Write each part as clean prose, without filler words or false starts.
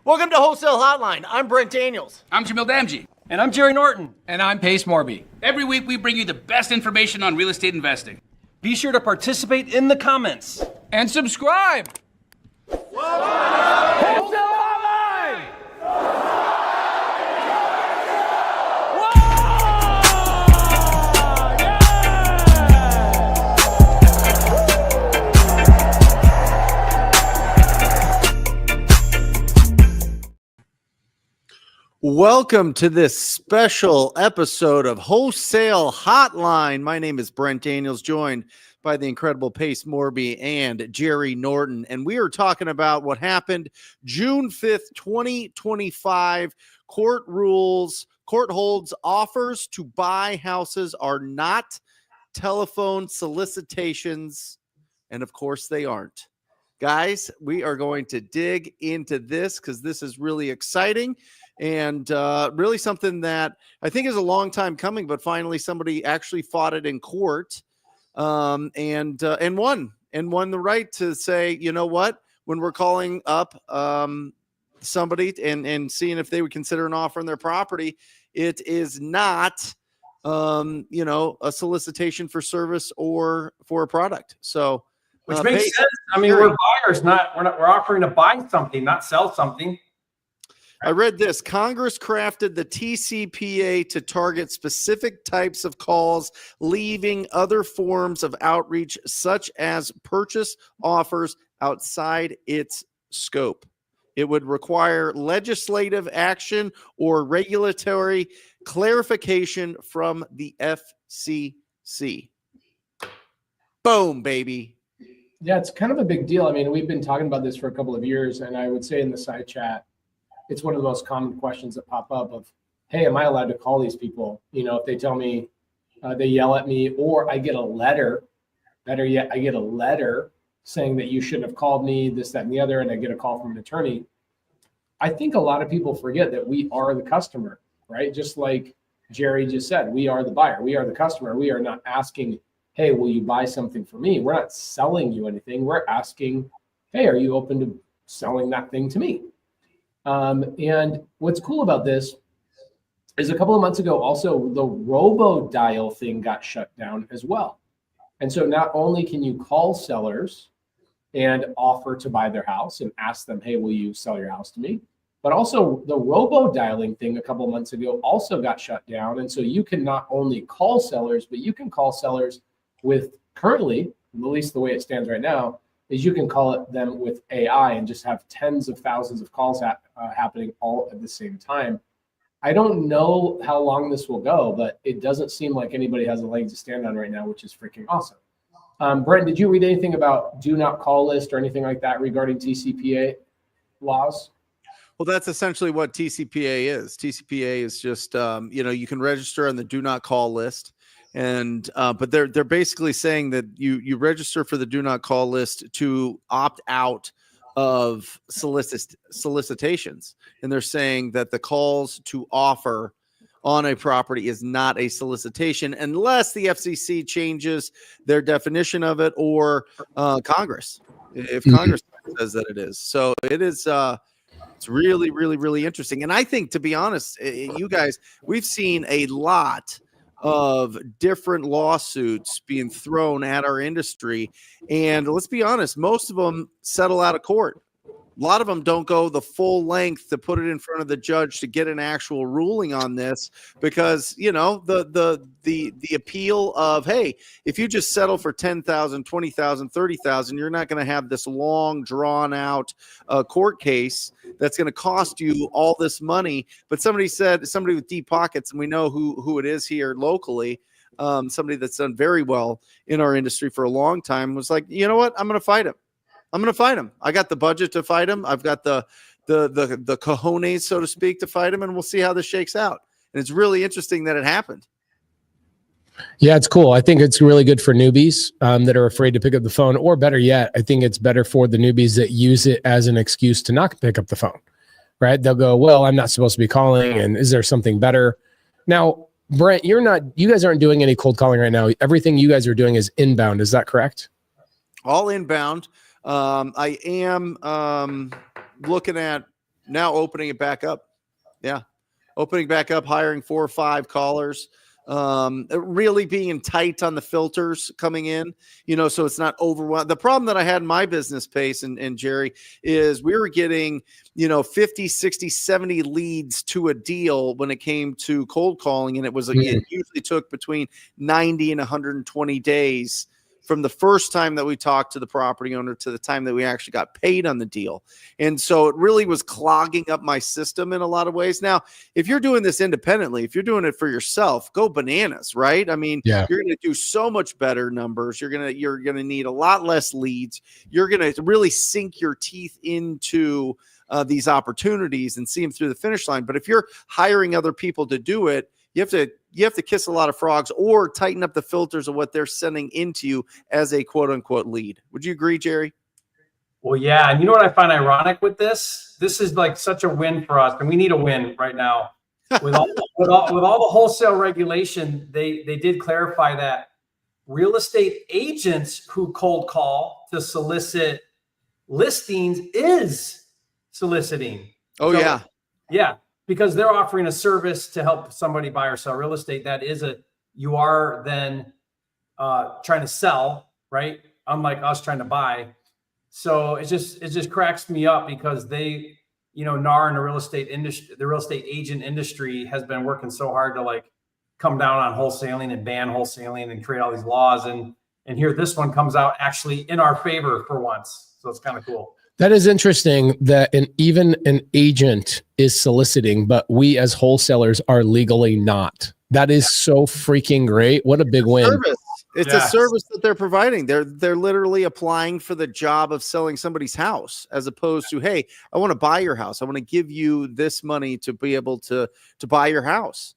Welcome to Wholesale Hotline. I'm Brent Daniels. I'm Jamil Damji. And I'm Jerry Norton. And I'm Morby. Every week we bring you the best information on real estate investing. Be sure to participate in the comments. And subscribe. Wholesale Hotline! Welcome to this special episode of Wholesale Hotline. My name is Brent Daniels, joined by the incredible Pace Morby and Jerry Norton. And we are talking about what happened June 5th, 2025. Court rules, court holds offers to buy houses are not telephone solicitations. And of course they aren't. Guys, we are going to dig into this because this is really exciting. And really something that I think is a long time coming, but finally somebody actually fought it in court and won the right to say, you know what, when we're calling up somebody and seeing if they would consider an offer on their property, it is not, a solicitation for service or for a product. So, which makes sense. I mean, we're buyers, we're offering to buy something, not sell something. I read this. Congress crafted the TCPA to target specific types of calls, leaving other forms of outreach, such as purchase offers, outside its scope. It would require legislative action or regulatory clarification from the FCC. Boom, baby. Yeah, it's kind of a big deal. I mean, we've been talking about this for a couple of years, and I would say in the side chat, it's one of the most common questions that pop up of, hey, am I allowed to call these people? You know, if they tell me, they yell at me, or I get a letter, better yet, I get a letter saying that you shouldn't have called me, this, that, and the other, and I get a call from an attorney. I think a lot of people forget that we are the customer, right? Just like Jerry just said, we are the buyer, we are the customer. We are not asking, hey, will you buy something for me? We're not selling you anything. We're asking, hey, are you open to selling that thing to me? And what's cool about this is a couple of months ago, also the robo-dial thing got shut down as well. And so not only can you call sellers and offer to buy their house and ask them, hey, will you sell your house to me? But also the robo-dialing thing a couple of months ago also got shut down. And so you can not only call sellers, but you can call sellers with currently, at least the way it stands right now, is you can call it them with AI and just have tens of thousands of calls happening all at the same time. I don't know how long this will go, but it doesn't seem like anybody has a leg to stand on right now, which is freaking awesome. Brent, did you read anything about do not call list or anything like that regarding TCPA laws? Well, that's essentially what TCPA is. TCPA is just, you can register on the do not call list. And but they're basically saying that you register for the do not call list to opt out of solicitations, and they're saying that the calls to offer on a property is not a solicitation unless the FCC changes their definition of it or Congress, if Congress says that it is. So it is. It's really, really, really interesting. And I think, to be honest, you guys, we've seen a lot of different lawsuits being thrown at our industry. And let's be honest, most of them settle out of court. A lot of them don't go the full length to put it in front of the judge to get an actual ruling on this because, the appeal of, hey, if you just settle for $10,000, $20,000, $30,000, you're not going to have this long drawn out court case that's going to cost you all this money. But somebody with deep pockets, and we know who it is here locally, somebody that's done very well in our industry for a long time, was like, you know what, I'm going to fight him. I got the budget to fight him. I've got the cojones, so to speak, to fight him, and we'll see how this shakes out. And it's really interesting that it happened. Yeah, it's cool. I think it's really good for newbies that are afraid to pick up the phone, or better yet, I think it's better for the newbies that use it as an excuse to not pick up the phone, right? They'll go, well, I'm not supposed to be calling, and is there something better? Now, Brent, you guys aren't doing any cold calling right now. Everything you guys are doing is inbound. Is that correct? All inbound. I am looking at now opening it back up. Yeah. Opening back up, hiring 4 or 5 callers, really being tight on the filters coming in, so it's not overwhelmed. The problem that I had in my business, Pace and Jerry, is we were getting, 50, 60, 70 leads to a deal when it came to cold calling. And it usually took between 90 and 120 days from the first time that we talked to the property owner to the time that we actually got paid on the deal. And so it really was clogging up my system in a lot of ways. Now, if you're doing this independently, if you're doing it for yourself, go bananas, right? I mean, You're going to do so much better numbers. You're going to need a lot less leads. You're going to really sink your teeth into these opportunities and see them through the finish line. But if you're hiring other people to do it, you have to kiss a lot of frogs or tighten up the filters of what they're sending into you as a quote unquote lead. Would you agree, Jerry? Well, yeah. And you know what I find ironic with this? This is like such a win for us, and we need a win right now. With all the wholesale regulation, they did clarify that real estate agents who cold call to solicit listings is soliciting. Oh, so, yeah. Because they're offering a service to help somebody buy or sell real estate. You are then trying to sell, right? Unlike us trying to buy. So it just cracks me up because they, NAR in the real estate industry, the real estate agent industry has been working so hard to like come down on wholesaling and ban wholesaling and create all these laws. And here this one comes out actually in our favor for once. So it's kind of cool. That is interesting that even an agent is soliciting, but we as wholesalers are legally not. That is so freaking great. What a big win. Service. It's a service that they're providing. They're literally applying for the job of selling somebody's house as opposed to, hey, I want to buy your house. I want to give you this money to be able to buy your house.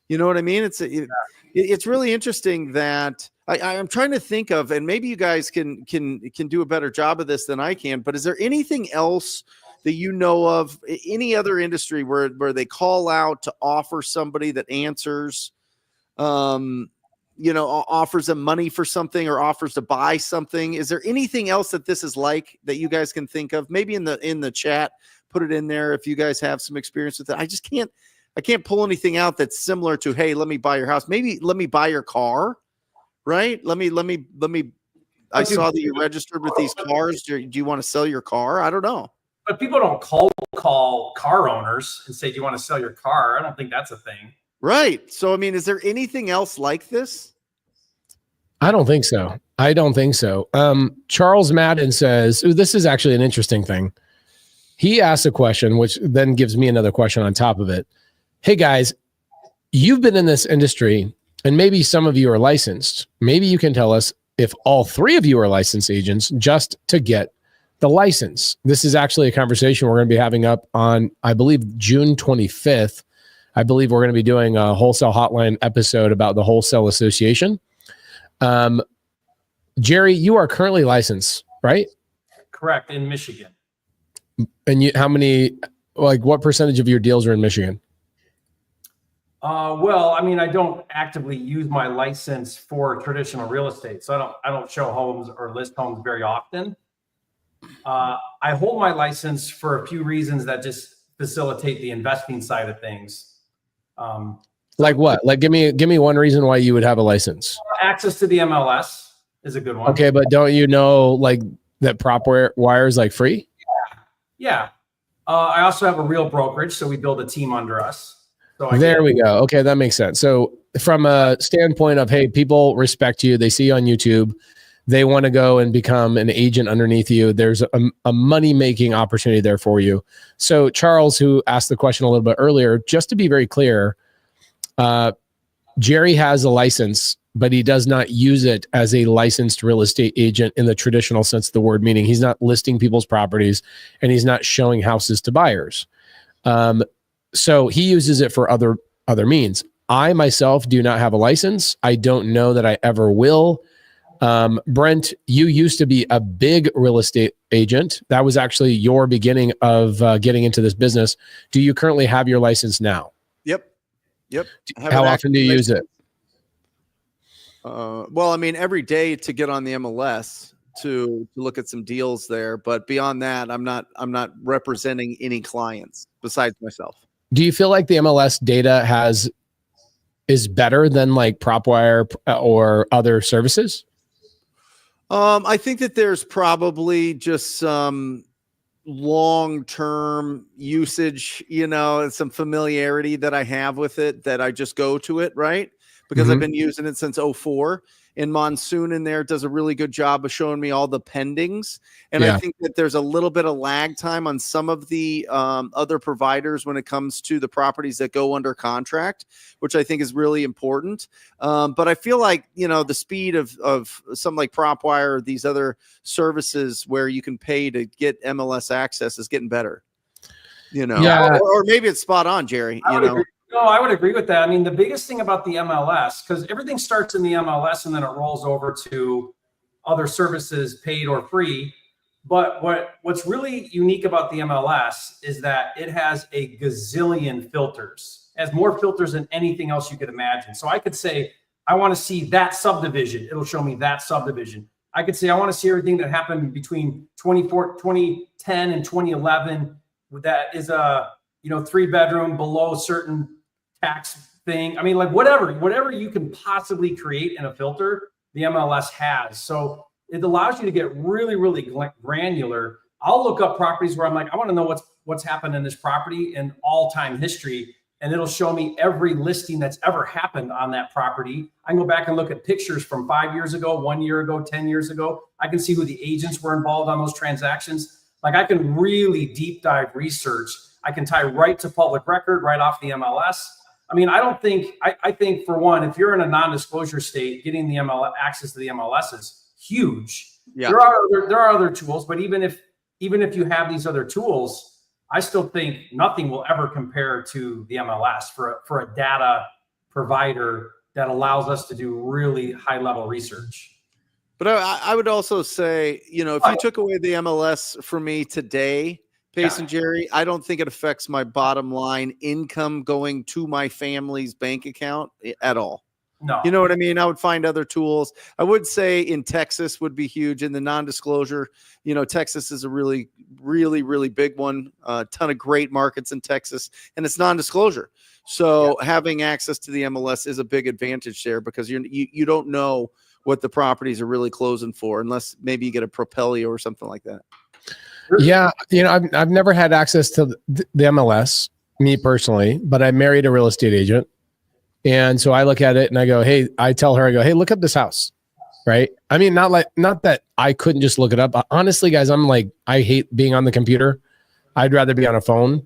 You know what I mean? It's really interesting that I'm trying to think of, and maybe you guys can do a better job of this than I can, but is there anything else that you know of, any other industry where they call out to offer somebody that answers, offers them money for something or offers to buy something? Is there anything else that this is like that you guys can think of? Maybe in the chat, put it in there if you guys have some experience with it. I can't pull anything out that's similar to, hey, let me buy your house. Maybe let me buy your car, right? I saw that you registered with these cars. Do you want to sell your car? I don't know. But people don't call car owners and say, do you want to sell your car? I don't think that's a thing. Right. So, I mean, is there anything else like this? I don't think so. Charles Madden says, this is actually an interesting thing. He asked a question, which then gives me another question on top of it. Hey guys, you've been in this industry and maybe some of you are licensed. Maybe you can tell us if all 3 of you are licensed agents just to get the license. This is actually a conversation we're going to be having up on, I believe, June 25th. I believe we're going to be doing a Wholesale Hotline episode about the Wholesale Association. Jerry, you are currently licensed, right? Correct, in Michigan. And what percentage of your deals are in Michigan? Well, I mean, I don't actively use my license for traditional real estate, so I don't show homes or list homes very often. I hold my license for a few reasons that just facilitate the investing side of things. Like what? Like give me one reason why you would have a license. Access to the MLS is a good one. Okay, but don't you know like that prop wire is like free? Yeah. I also have a real brokerage, so we build a team under us. So there we go. Okay, that makes sense. So from a standpoint of, hey, people respect you, they see you on YouTube, they want to go and become an agent underneath you. There's a money-making opportunity there for you. So Charles, who asked the question a little bit earlier, just to be very clear, Jerry has a license, but he does not use it as a licensed real estate agent in the traditional sense of the word, meaning he's not listing people's properties and he's not showing houses to buyers. So he uses it for other means. I myself do not have a license. I don't know that I ever will. Brent, you used to be a big real estate agent. That was actually your beginning of getting into this business. Do you currently have your license now? Yep. How often do you use it? Well, I mean, every day to get on the MLS. to look at some deals there. But beyond that, I'm not representing any clients besides myself. Do you feel like the MLS data is better than like PropWire or other services? I think that there's probably just some long-term usage, and some familiarity that I have with it, that I just go to it, right? Because I've been using it since 2004. And Monsoon in there does a really good job of showing me all the pendings. And I think that there's a little bit of lag time on some of the other providers when it comes to the properties that go under contract, which I think is really important. But I feel like, the speed of something like PropWire or these other services where you can pay to get MLS access is getting better. Or maybe it's spot on, Jerry. No, I would agree with that. I mean, the biggest thing about the MLS, because everything starts in the MLS and then it rolls over to other services, paid or free. But what's really unique about the MLS is that it has a gazillion filters. It has more filters than anything else you could imagine. So I could say, I want to see that subdivision. It'll show me that subdivision. I could say, I want to see everything that happened between 2010 and 2011. That is a 3-bedroom below certain tax thing. I mean, like whatever you can possibly create in a filter, the MLS has. So it allows you to get really, really granular. I'll look up properties where I'm like, I want to know what's happened in this property in all-time history, and it'll show me every listing that's ever happened on that property. I can go back and look at pictures from 5 years ago, 1 year ago, 10 years ago. I can see who the agents were involved on those transactions. Like, I can really deep dive research. I can tie right to public record, right off the MLS. I mean, I think for one, if you're in a non-disclosure state, getting the access to the MLS is huge. Yeah. There are other tools, but even if you have these other tools, I still think nothing will ever compare to the MLS for a data provider that allows us to do really high level research. But I would also say, if you took away the MLS for me today, Pace and Jerry, I don't think it affects my bottom line income going to my family's bank account at all. No. You know what I mean? I would find other tools. I would say in Texas would be huge. In the non-disclosure, Texas is a really, really, really big one. A ton of great markets in Texas, and it's non-disclosure. So having access to the MLS is a big advantage there, because you don't know what the properties are really closing for, unless maybe you get a Propelio or something like that. Yeah, I've never had access to the MLS, me personally, but I married a real estate agent. And so I look at it and I go, hey, look up this house. Right. I mean, not that I couldn't just look it up. Honestly, guys, I hate being on the computer. I'd rather be on a phone.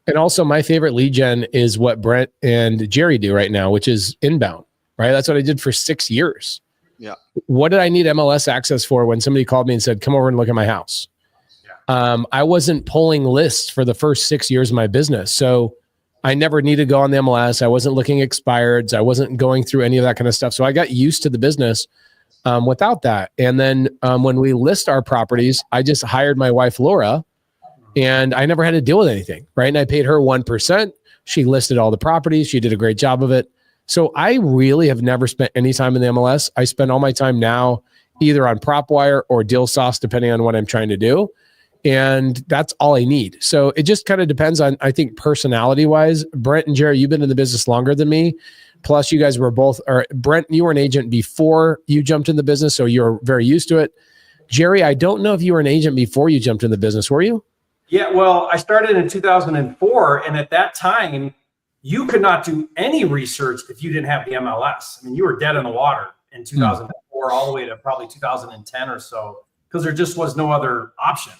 And also my favorite lead gen is what Brent and Jerry do right now, which is inbound, right? That's what I did for 6 years. Yeah. What did I need MLS access for when somebody called me and said, come over and look at my house? I wasn't pulling lists for the first 6 years of my business. So I never needed to go on the MLS. I wasn't looking at expireds. I wasn't going through any of that kind of stuff. So I got used to the business without that. And then when we list our properties, I just hired my wife, Laura, and I never had to deal with anything, right? And I paid her 1%. She listed all the properties. She did a great job of it. So I really have never spent any time in the MLS. I spend all my time now either on PropWire or Deal Sauce, depending on what I'm trying to do. And that's all I need. So it just kind of depends on, I think, personality wise. Brent and Jerry, you've been in the business longer than me. Plus you guys were both, or Brent, you were an agent before you jumped in the business. So you're very used to it. Jerry, I don't know if you were an agent before you jumped in the business. Were you? Yeah, well, I started in 2004. And at that time, you could not do any research if you didn't have the MLS. I mean, you were dead in the water in 2004 all the way to probably 2010 or so, because there just was no other option.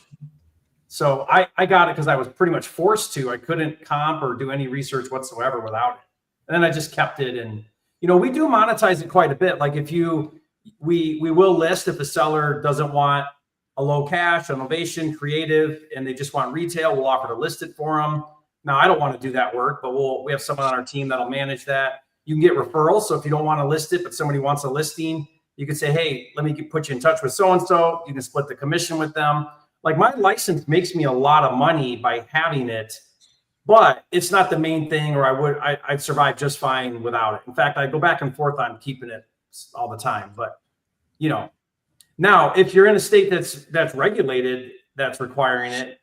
So I got it because I was pretty much forced to. I couldn't comp or do any research whatsoever without it. And then I just kept it. And, we do monetize it quite a bit. Like we will list if the seller doesn't want a low cash, an ovation, creative, and they just want retail, we'll offer to list it for them. Now, I don't want to do that work, but we have someone on our team that'll manage that. You can get referrals. So if you don't want to list it, but somebody wants a listing, you can say, hey, let me put you in touch with so-and-so. You can split the commission with them. Like, my license makes me a lot of money by having it, but it's not the main thing, or I'd survive just fine without it. In fact, I go back and forth on keeping it all the time, but Now, if you're in a state that's regulated, that's requiring it,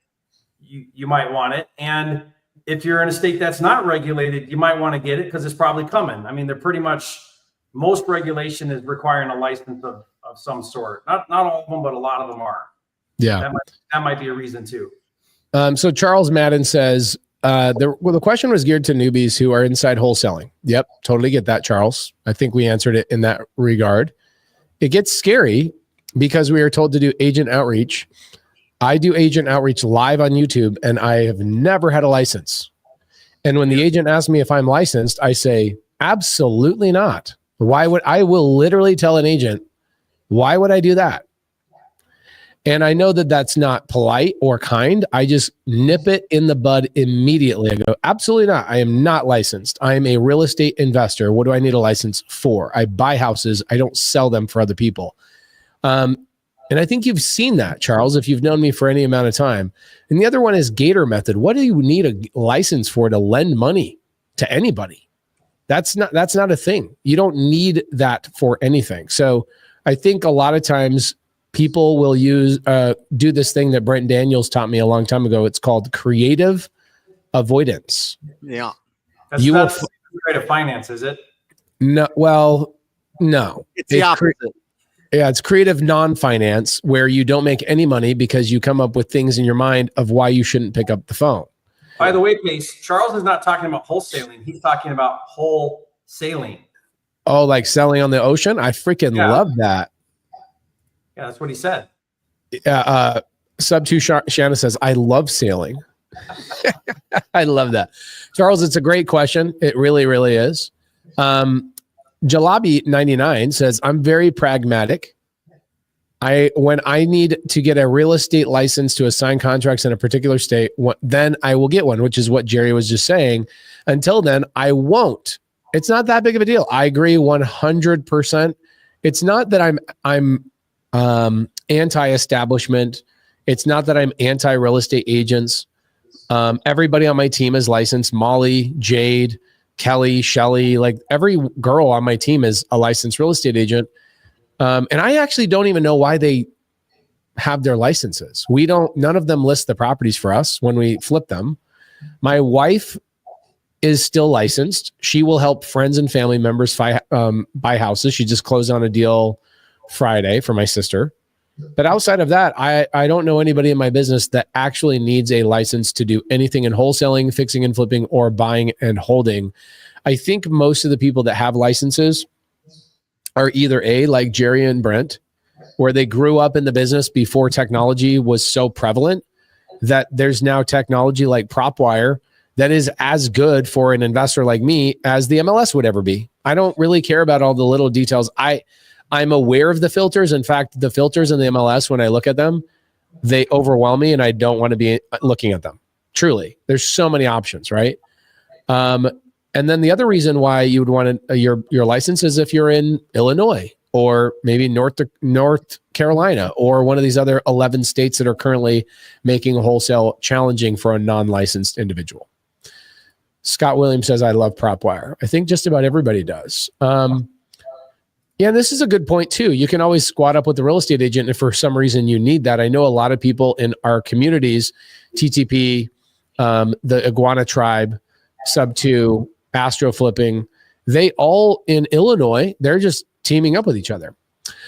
you might want it. And if you're in a state that's not regulated, you might want to get it because it's probably coming. I mean, they're pretty much, most regulation is requiring a license of some sort. Not all of them, but a lot of them are. Yeah. That might be a reason too. So Charles Madden says, the question was geared to newbies who are inside wholesaling. Yep. Totally get that, Charles. I think we answered it in that regard. It gets scary because we are told to do agent outreach. I do agent outreach live on YouTube and I have never had a license. And when the agent asks me if I'm licensed, I say, absolutely not. I will literally tell an agent, why would I do that? And I know that that's not polite or kind. I just nip it in the bud immediately. I go, absolutely not. I am not licensed. I am a real estate investor. What do I need a license for? I buy houses. I don't sell them for other people. And I think you've seen that, Charles, if you've known me for any amount of time. And the other one is Gator method. What do you need a license for to lend money to anybody? That's not a thing. You don't need that for anything. So I think a lot of times people will do this thing that Brent Daniels taught me a long time ago. It's called creative avoidance. Yeah. That's not creative finance, is it? No. Well, no. It's the opposite. It's creative non-finance where you don't make any money because you come up with things in your mind of why you shouldn't pick up the phone. By the way, Pace, Charles is not talking about wholesaling. He's talking about wholesaling. Oh, like selling on the ocean? I freaking love that. Yeah, that's what he said. Sub 2 Shanna says, I love sailing. I love that. Charles, it's a great question. It really, really is. Jalabi 99 says, I'm very pragmatic. When I need to get a real estate license to assign contracts in a particular state, then I will get one, which is what Jerry was just saying. Until then, I won't. It's not that big of a deal. I agree 100%. It's not that I'm anti-establishment. It's not that I'm anti-real estate agents. Everybody on my team is licensed. Molly, Jade, Kelly, Shelly, like every girl on my team is a licensed real estate agent. And I actually don't even know why they have their licenses. None of them list the properties for us when we flip them. My wife is still licensed. She will help friends and family members buy houses. She just closed on a deal Friday for my sister. But outside of that, I don't know anybody in my business that actually needs a license to do anything in wholesaling, fixing and flipping, or buying and holding. I think most of the people that have licenses are either like Jerry and Brent, where they grew up in the business before technology was so prevalent that there's now technology like PropWire that is as good for an investor like me as the MLS would ever be. I don't really care about all the little details. I'm aware of the filters. In fact, the filters in the MLS, when I look at them, they overwhelm me and I don't want to be looking at them. Truly. There's so many options, right? And then the other reason why you would want your license is if you're in Illinois or maybe North Carolina or one of these other 11 states that are currently making wholesale challenging for a non-licensed individual. Scott Williams says, I love PropWire. I think just about everybody does. Yeah, and this is a good point too. You can always squat up with the real estate agent if for some reason you need that. I know a lot of people in our communities, TTP, the Iguana Tribe, Sub 2, Astro Flipping, they all in Illinois, they're just teaming up with each other.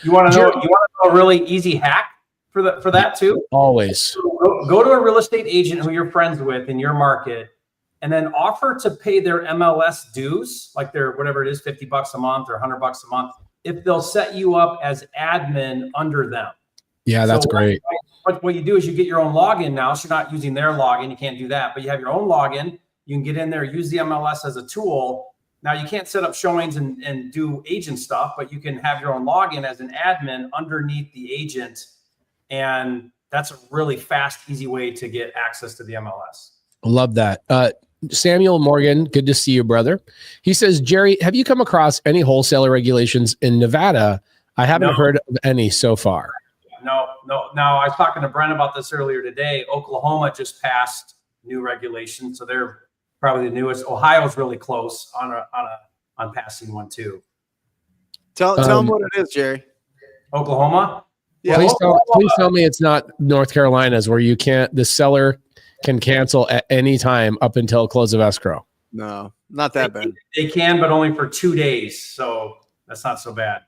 You want to know a really easy hack for that too? Always. Go to a real estate agent who you're friends with in your market and then offer to pay their MLS dues, like their whatever it is, $50 a month or $100 a month, if they'll set you up as admin under them. Yeah, that's great. What you do is you get your own login now. So you're not using their login. You can't do that, but you have your own login. You can get in there, use the MLS as a tool. Now you can't set up showings and do agent stuff, but you can have your own login as an admin underneath the agent. And that's a really fast, easy way to get access to the MLS. Love that. Samuel Morgan, good to see you, brother. He says, Jerry, have you come across any wholesaler regulations in Nevada? I haven't heard of any so far. No. I was talking to Brent about this earlier today. Oklahoma just passed new regulations, so they're probably the newest. Ohio's really close on passing one too. Tell them what it is, Jerry. Oklahoma. Yeah. Please tell me it's not North Carolina's where the seller can cancel at any time up until close of escrow. No, not that bad. They can, but only for 2 days. So that's not so bad.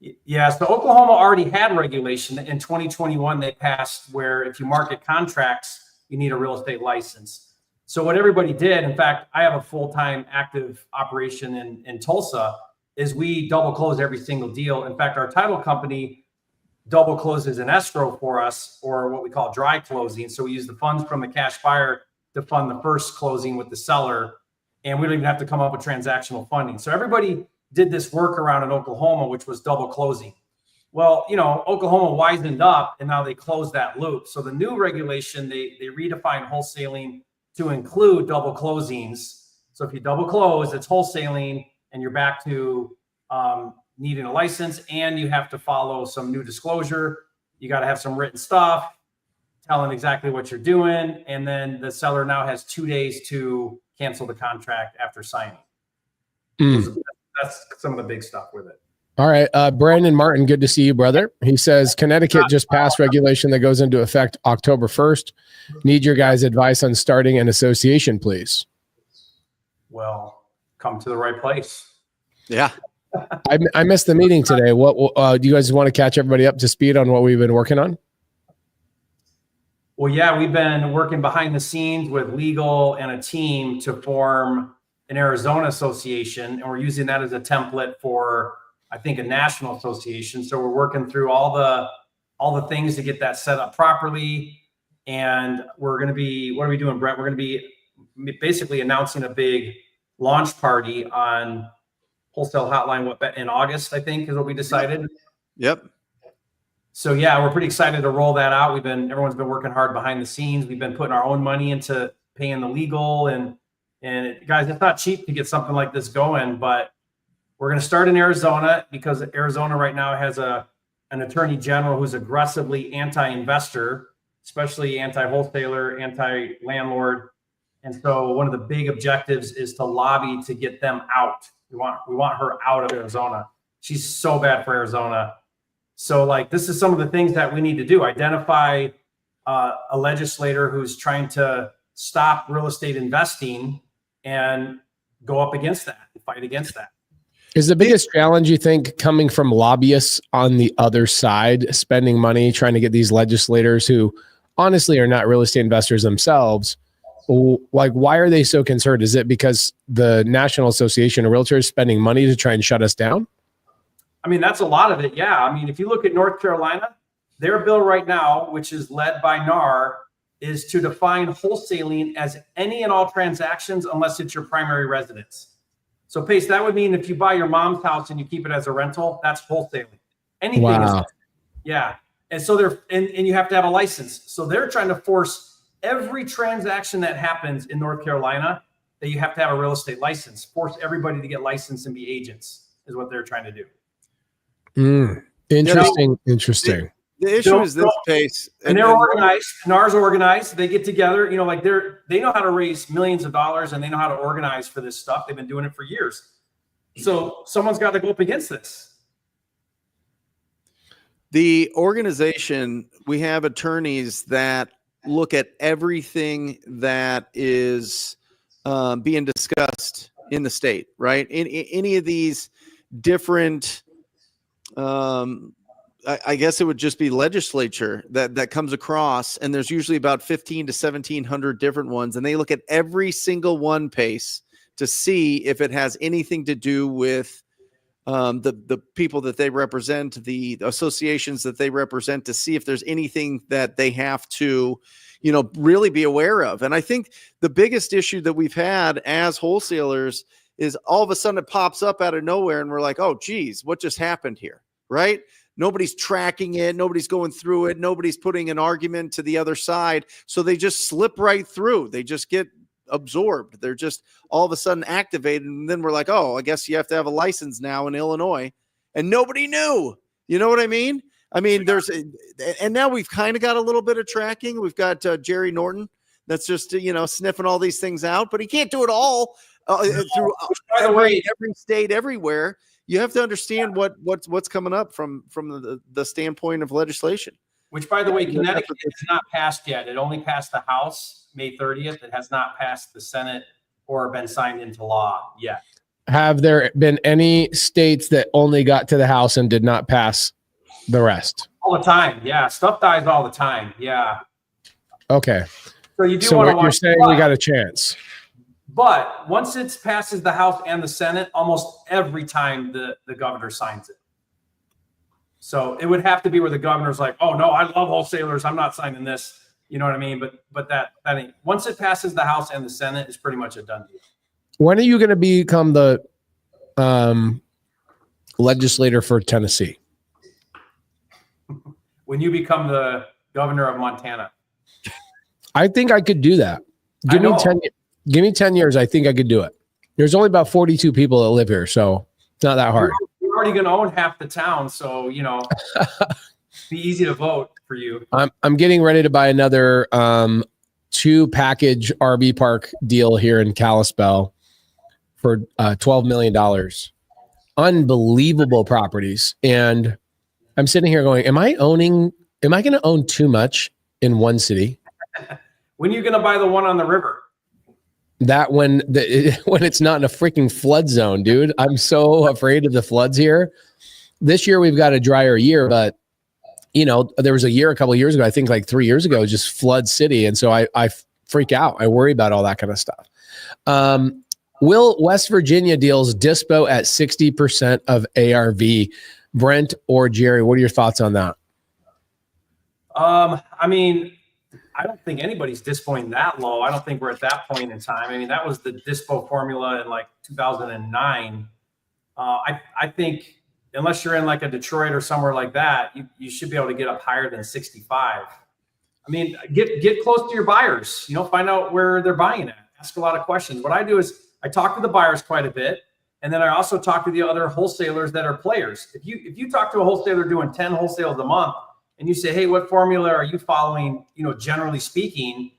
Yeah. So Oklahoma already had regulation in 2021. They passed where if you market contracts, you need a real estate license. So what everybody did, in fact, I have a full-time active operation in Tulsa, is we double close every single deal. In fact, our title company double closes an escrow for us, or what we call dry closing. So we use the funds from the cash buyer to fund the first closing with the seller, and we don't even have to come up with transactional funding. So everybody did this workaround in Oklahoma, which was double closing. Well, Oklahoma wisened up, and now they closed that loop. So the new regulation, they redefined wholesaling to include double closings. So if you double close, it's wholesaling, and you're back to needing a license, and you have to follow some new disclosure. You got to have some written stuff telling exactly what you're doing. And then the seller now has 2 days to cancel the contract after signing. That's some of the big stuff with it. All right. Brandon Martin, good to see you, brother. He says, Connecticut just passed regulation that goes into effect October 1st. Need your guys' advice on starting an association, please. Well, come to the right place. Yeah. I missed the meeting today. What do you guys want to catch everybody up to speed on what we've been working on? Well, yeah, we've been working behind the scenes with legal and a team to form an Arizona association, and we're using that as a template for, I think, a national association. So we're working through all the things to get that set up properly. And we're going to be, what are we doing, Brent? We're going to be basically announcing a big launch party on Wholesale Hotline in August, I think, is what we decided. Yep. So yeah, we're pretty excited to roll that out. Everyone's been working hard behind the scenes. We've been putting our own money into paying the legal and guys, it's not cheap to get something like this going, but we're going to start in Arizona because Arizona right now has an attorney general who's aggressively anti-investor, especially anti-wholesaler, anti-landlord. And so one of the big objectives is to lobby to get them out. We want her out of Arizona. She's so bad for Arizona. So this is some of the things that we need to do. Identify a legislator who's trying to stop real estate investing and go up against that, fight against that. Is the biggest challenge, you think, coming from lobbyists on the other side, spending money, trying to get these legislators who honestly are not real estate investors themselves? Why are they so concerned? Is it because the National Association of Realtors is spending money to try and shut us down? I mean, that's a lot of it. Yeah. I mean, if you look at North Carolina, their bill right now, which is led by NAR, is to define wholesaling as any and all transactions unless it's your primary residence. So Pace, that would mean if you buy your mom's house and you keep it as a rental, that's wholesaling. Anything wow. is, yeah. And so and you have to have a license. So they're trying to force every transaction that happens in North Carolina that you have to have a real estate license, force everybody to get licensed and be agents is what they're trying to do. Interesting. The issue is this, Pace. And they're organized. NAR's organized. They get together, they know how to raise millions of dollars and they know how to organize for this stuff. They've been doing it for years. So someone's got to go up against this. The organization, we have attorneys that look at everything that is being discussed in the state, right? In any of these different, I guess it would just be legislature that comes across, and there's usually about 15 to 1,700 different ones, and they look at every single one, Pace, to see if it has anything to do with the people that they represent, the associations that they represent, to see if there's anything that they have to, really be aware of. And I think the biggest issue that we've had as wholesalers is all of a sudden it pops up out of nowhere and we're like, oh, geez, what just happened here? Right? Nobody's tracking it. Nobody's going through it. Nobody's putting an argument to the other side. So they just slip right through. They just get absorbed. They're just all of a sudden activated. And then we're like, oh, I guess you have to have a license now in Illinois. And nobody knew. You know what I mean? And now we've kind of got a little bit of tracking. We've got Jerry Norton that's just, sniffing all these things out, but he can't do it all through every state, everywhere. You have to understand what's coming up from the standpoint of legislation. Which, by the way, Connecticut has not passed yet. It only passed the House May 30th. It has not passed the Senate or been signed into law yet. Have there been any states that only got to the House and did not pass the rest? All the time. Yeah. Stuff dies all the time. Yeah. Okay. So you do So want to what you're saying, we got a chance. But once it passes the House and the Senate, almost every time the governor signs it. So it would have to be where the governor's like, oh no, I love wholesalers, I'm not signing this. You know what I mean? But that ain't, once it passes the House and the Senate, it's pretty much a done deal. When are you going to become the legislator for Tennessee? When you become the governor of Montana. I think I could do that. Give me 10 years. I think I could do it. There's only about 42 people that live here, so it's not that hard. You're already going to own half the town, so be easy to vote for you. I'm getting ready to buy another 2-package RV park deal here in Kalispell for $12 million. Unbelievable properties. And I'm sitting here going, am I going to own too much in one city? When are you going to buy the one on the river? That when it's not in a freaking flood zone, dude. I'm so afraid of the floods here. This year we've got a drier year, but there was a couple of years ago, I think like 3 years ago, just flood city. And so I freak out. I worry about all that kind of stuff. Will West Virginia deals dispo at 60% of ARV? Brent or Jerry, what are your thoughts on that? I don't think anybody's dispoing that low. I don't think we're at that point in time. I mean, that was the dispo formula in like 2009. I think unless you're in like a Detroit or somewhere like that, you should be able to get up higher than 65. I mean, get close to your buyers, find out where they're buying at. Ask a lot of questions. What I do is I talk to the buyers quite a bit. And then I also talk to the other wholesalers that are players. If you talk to a wholesaler doing 10 wholesales a month, and you say, hey, what formula are you following? Generally speaking,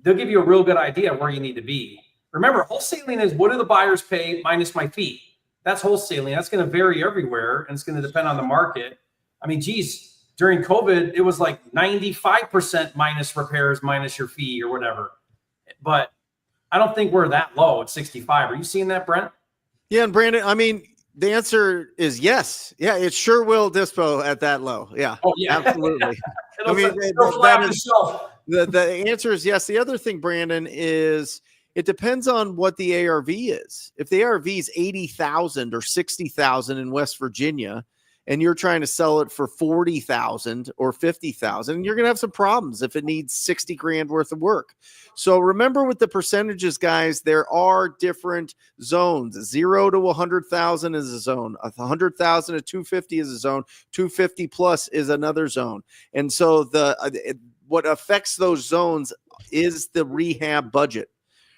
they'll give you a real good idea of where you need to be. Remember, wholesaling is what do the buyers pay minus my fee? That's wholesaling. That's going to vary everywhere, and it's going to depend on the market. I mean, geez, during COVID, it was like 95% minus repairs, minus your fee or whatever. But I don't think we're that low at 65. Are you seeing that, Brent? Yeah, and Brandon, I mean, the answer is yes. Yeah, it sure will dispo at that low. Yeah. Oh, yeah. Absolutely. I mean, the answer is yes. The other thing, Brandon, is it depends on what the ARV is. If the ARV is 80,000 or 60,000 in West Virginia, and you're trying to sell it for 40,000 or 50,000, you're going to have some problems if it needs 60 grand worth of work. So remember with the percentages, guys, there are different zones. 0 to 100,000 is a zone. 100,000 to 250 is a zone. 250 plus is another zone. And so what affects those zones is the rehab budget,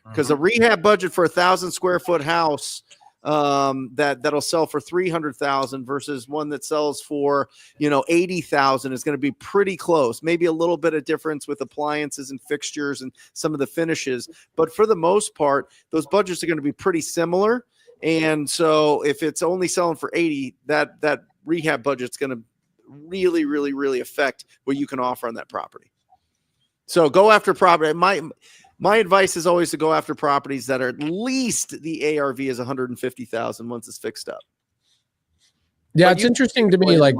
because a rehab budget for 1,000 square foot house that'll sell for 300,000 versus one that sells for 80,000 is going to be pretty close. Maybe a little bit of difference with appliances and fixtures and some of the finishes, but for the most part, those budgets are going to be pretty similar. And so if it's only selling for 80, that rehab budget's going to really, really, really affect what you can offer on that property. So go after property. My advice is always to go after properties that are at least the ARV is 150,000 once it's fixed up. Yeah, it's interesting to me. Like,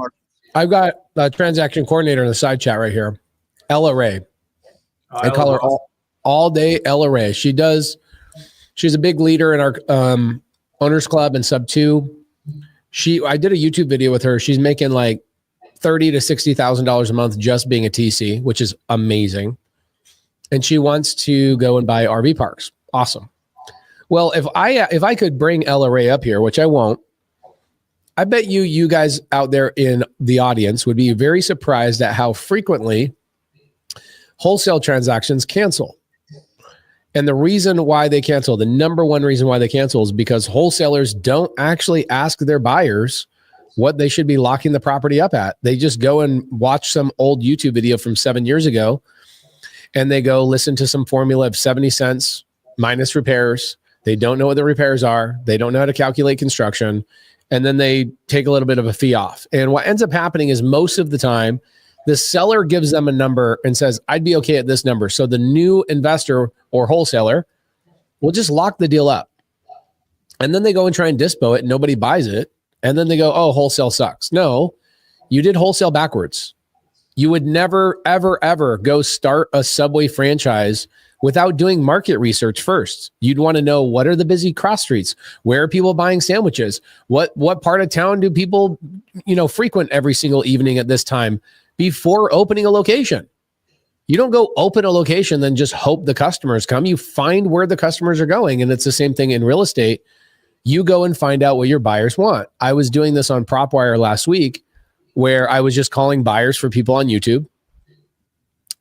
I've got a transaction coordinator in the side chat right here, Ella Ray. I call her all day Ella Ray. She's a big leader in our owners club and sub 2. I did a YouTube video with her. She's making like $30,000 to $60,000 a month just being a TC, which is amazing. And she wants to go and buy RV parks. Awesome. Well, if I could bring Ella Ray up here, which I won't, I bet you guys out there in the audience would be very surprised at how frequently wholesale transactions cancel. And the reason why they cancel, the number one reason why they cancel, is because wholesalers don't actually ask their buyers what they should be locking the property up at. They just go and watch some old YouTube video from 7 years ago, and they go listen to some formula of 70 cents minus repairs. They don't know what the repairs are. They don't know how to calculate construction. and then they take a little bit of a fee off. And what ends up happening is most of the time, the seller gives them a number and says, I'd be okay at this number. So the new investor or wholesaler will just lock the deal up. And then they go and try and dispo it and nobody buys it. And then they go, oh, wholesale sucks. No, you did wholesale backwards. You would never, ever, ever go start a Subway franchise without doing market research first. You'd want to know, what are the busy cross streets? Where are people buying sandwiches? What part of town do people, frequent every single evening at this time before opening a location? You don't go open a location, then just hope the customers come. You find where the customers are going. And it's the same thing in real estate. You go and find out what your buyers want. I was doing this on PropWire last week, where I was just calling buyers for people on YouTube.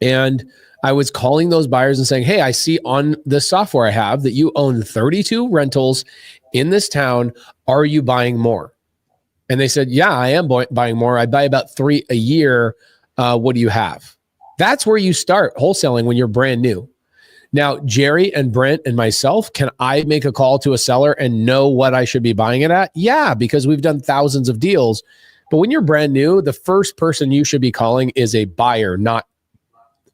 And I was calling those buyers and saying, hey, I see on the software I have that you own 32 rentals in this town. Are you buying more? And they said, yeah, I am buying more. I buy about 3 a year. What do you have? That's where you start wholesaling when you're brand new. Now, Jerry and Brent and myself, can I make a call to a seller and know what I should be buying it at? Yeah, because we've done thousands of deals. But when you're brand new, the first person you should be calling is a buyer, not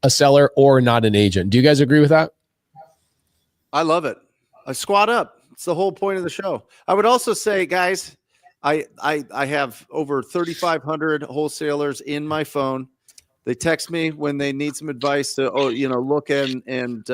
a seller or not an agent. Do you guys agree with that? I love it. I squat up. It's the whole point of the show. I would also say, guys, I have over 3,500 wholesalers in my phone. They text me when they need some advice to, look and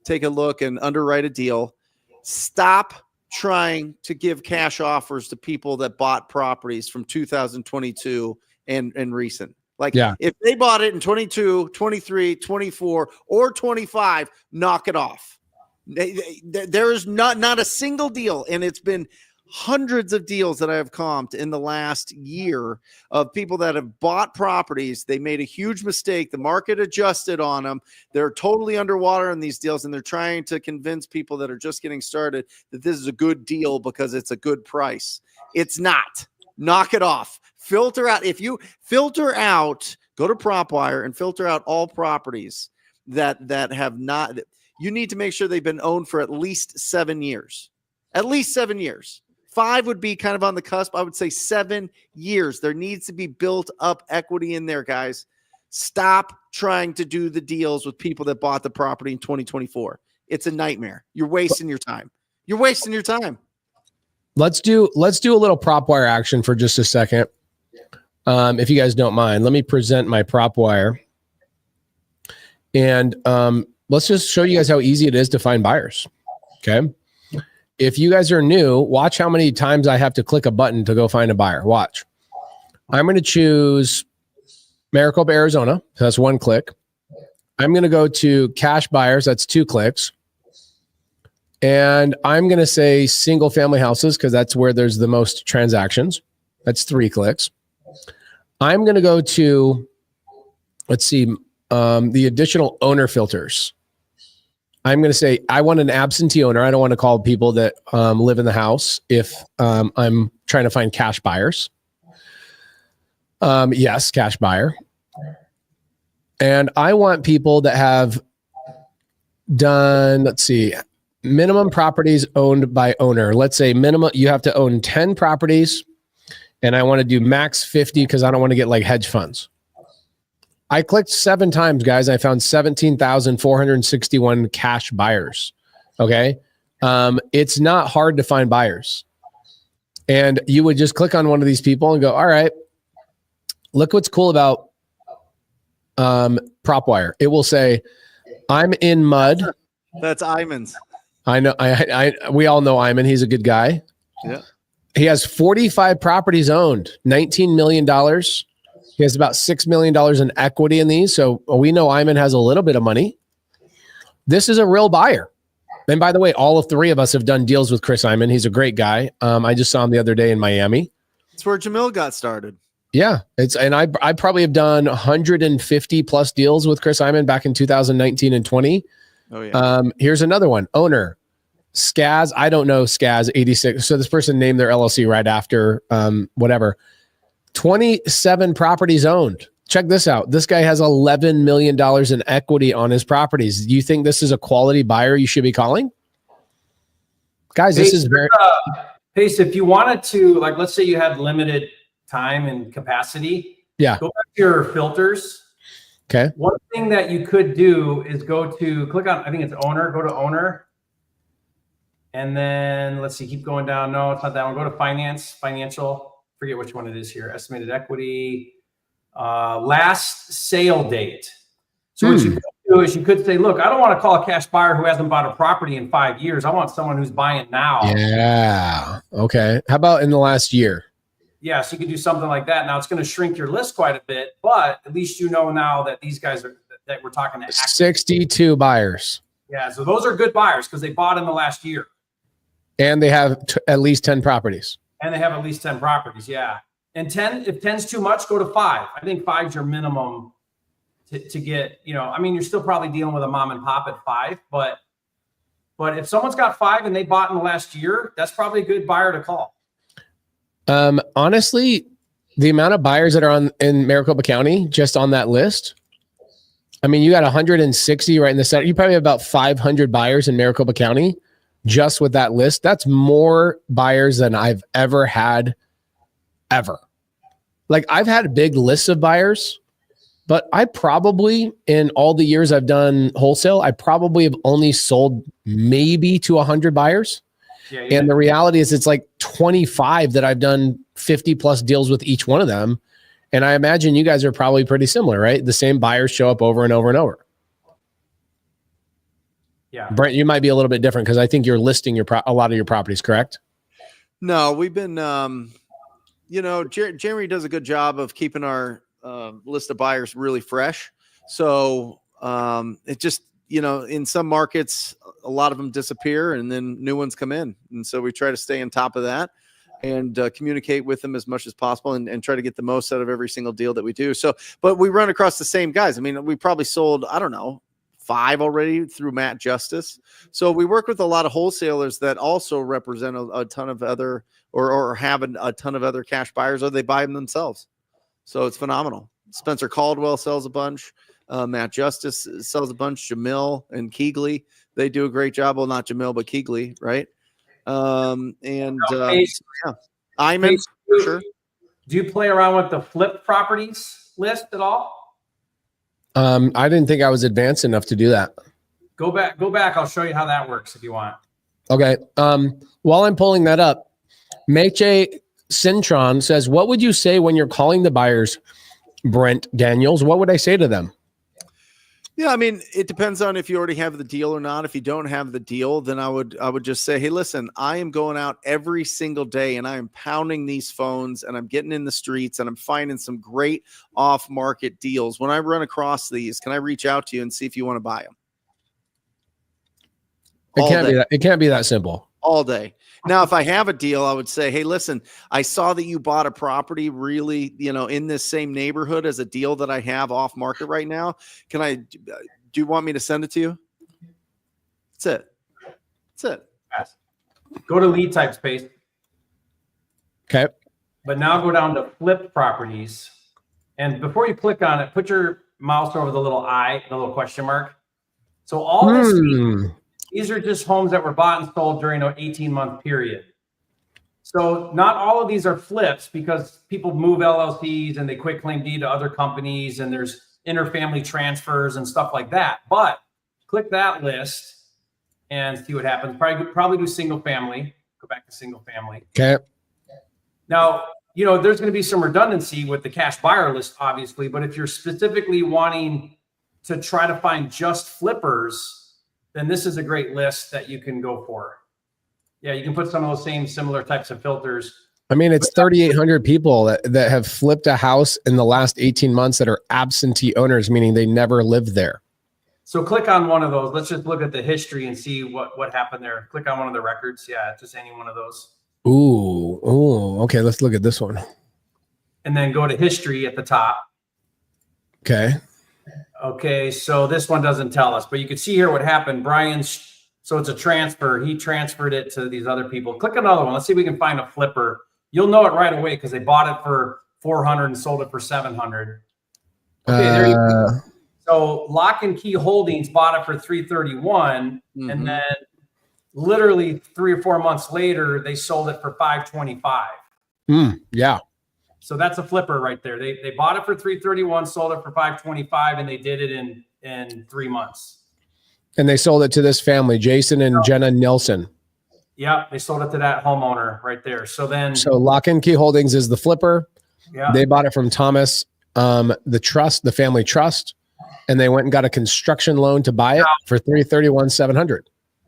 take a look and underwrite a deal. Stop trying to give cash offers to people that bought properties from 2022 and recent. Like, if they bought it in 22, 23, 24, or 25, knock it off. There is not a single deal, and it's been hundreds of deals that I have comped in the last year of people that have bought properties. They made a huge mistake. The market adjusted on them. They're totally underwater in these deals, and they're trying to convince people that are just getting started that this is a good deal because it's a good price. It's not. Knock it off. Filter out. If you filter out, go to PropWire and filter out all properties that have not. You need to make sure they've been owned for at least 7 years. At least 7 years. 5 would be kind of on the cusp. I would say 7 years. There needs to be built up equity in there, guys. Stop trying to do the deals with people that bought the property in 2024. It's a nightmare. You're wasting your time. You're wasting your time. Let's do a little PropWire action for just a second. If you guys don't mind, let me present my PropWire. And let's just show you guys how easy it is to find buyers. Okay. If you guys are new, watch how many times I have to click a button to go find a buyer. Watch. I'm going to choose Maricopa, Arizona. So that's 1 click. I'm going to go to cash buyers. That's 2 clicks. And I'm going to say single family houses because that's where there's the most transactions. That's 3 clicks. I'm going to go to, let's see, the additional owner filters. I'm going to say, I want an absentee owner. I don't want to call people that live in the house if I'm trying to find cash buyers. Yes, cash buyer. And I want people that have done, let's see, minimum properties owned by owner. Let's say minimum, you have to own 10 properties. And I want to do max 50 because I don't want to get like hedge funds. I clicked 7 times, guys. I found 17,461 cash buyers. Okay. It's not hard to find buyers. And you would just click on one of these people and go, all right, look what's cool about PropWire. It will say, I'm in mud. That's Iman's. I know. We all know Iman. He's a good guy. Yeah. He has 45 properties owned, $19 million. He has about $6 million in equity in these. So we know Iman has a little bit of money. This is a real buyer. And by the way, all of 3 of us have done deals with Chris Iman. He's a great guy. I just saw him the other day in Miami. It's where Jamil got started. Yeah. I probably have done 150 plus deals with Chris Iman back in 2019 and 20. Oh yeah. Here's another one. Owner. Skaz. I don't know Skaz 86. So this person named their LLC right after whatever. 27 properties owned. Check this out. This guy has $11 million in equity on his properties. Do you think this is a quality buyer you should be calling? Guys, this is very... Pace, if you wanted to, like, let's say you had limited time and capacity, Yeah. go back to your filters. Okay. One thing that you could do is click on, I think it's owner, go to owner. And then let's see, keep going down. No, it's not that one. Go to financial, forget which one it is here. Estimated equity, last sale date. So what you could do is you could say, look, I don't want to call a cash buyer who hasn't bought a property in 5 years. I want someone who's buying now. Yeah. Okay. How about in the last year? Yeah, so you could do something like that. Now it's going to shrink your list quite a bit, but at least you know now that these guys that we're talking to. 62 buyers. Yeah, so those are good buyers because they bought in the last year. And they have at least 10 properties. And they have at least 10 properties, yeah. And 10, if 10's too much, go to 5. I think 5's your minimum to get, I mean, you're still probably dealing with a mom and pop at 5, but if someone's got 5 and they bought in the last year, that's probably a good buyer to call. Honestly, the amount of buyers that are in Maricopa County, just on that list, I mean, you got 160 right in the center. You probably have about 500 buyers in Maricopa County just with that list. That's more buyers than I've ever had, ever. Like, I've had big lists of buyers, but I probably, in all the years I've done wholesale, I probably have only sold maybe to 100 buyers. Yeah, and the reality is it's like 25 that I've done 50 plus deals with each one of them. And I imagine you guys are probably pretty similar, right? The same buyers show up over and over and over. Yeah. Brent, you might be a little bit different because I think you're listing a lot of your properties, correct? No, we've been, Jeremy does a good job of keeping our list of buyers really fresh. So it just, in some markets, a lot of them disappear and then new ones come in. And so we try to stay on top of that and communicate with them as much as possible and try to get the most out of every single deal that we do. So, but we run across the same guys. I mean, we probably sold, 5 already through Matt Justice. So we work with a lot of wholesalers that also represent a ton of other or have a ton of other cash buyers, or they buy them themselves. So it's phenomenal. Spencer Caldwell sells a bunch. Matt Justice sells a bunch. Jamil and Keegley, they do a great job. Well, not Jamil, but Keegley, right? I'm in for sure. Do you play around with the flip properties list at all? I didn't think I was advanced enough to do that. Go back. I'll show you how that works if you want. Okay. While I'm pulling that up, Meche Cintron says, what would you say when you're calling the buyers, Brent Daniels? What would I say to them? Yeah, I mean, it depends on if you already have the deal or not. If you don't have the deal, then I would just say, hey, listen, I am going out every single day and I am pounding these phones and I'm getting in the streets and I'm finding some great off-market deals. When I run across these, can I reach out to you and see if you want to buy them? It can't be that simple. All day. Now, if I have a deal, I would say, hey, listen, I saw that you bought a property really, in this same neighborhood as a deal that I have off market right now. Do you want me to send it to you? That's it. Yes. Go to lead type space. Okay. But now go down to flip properties. And before you click on it, put your mouse over the little eye, the little question mark. So all this these are just homes that were bought and sold during an 18-month period. So not all of these are flips because people move LLCs and they quit claim deed to other companies and there's interfamily transfers and stuff like that. But click that list and see what happens. Probably do single family. Go back to single family. Okay. Now, there's going to be some redundancy with the cash buyer list, obviously. But if you're specifically wanting to try to find just flippers, then this is a great list that you can go for. Yeah, you can put some of those same similar types of filters. I mean, it's 3,800 people that have flipped a house in the last 18 months that are absentee owners, meaning they never lived there. So click on one of those. Let's just look at the history and see what happened there. Click on one of the records. Yeah, just any one of those. Ooh, okay, let's look at this one. And then go to history at the top. Okay, so this one doesn't tell us, but you can see here what happened. So it's a transfer. He transferred it to these other people. Click another one. Let's see if we can find a flipper. You'll know it right away because they bought it for 400 and sold it for 700. Okay, there you go. So Lock and Key Holdings bought it for 331, and then Literally 3 or 4 months later, they sold it for $525. Yeah. So that's a flipper right there. They bought it for $331, sold it for $525, and they did it in 3 months. And they sold it to this family, Jason and Jenna Nelson. Yep, they sold it to that homeowner right there. So Lock and Key Holdings is the flipper. Yeah. They bought it from Thomas, the family trust, and they went and got a construction loan to buy it for $331,700.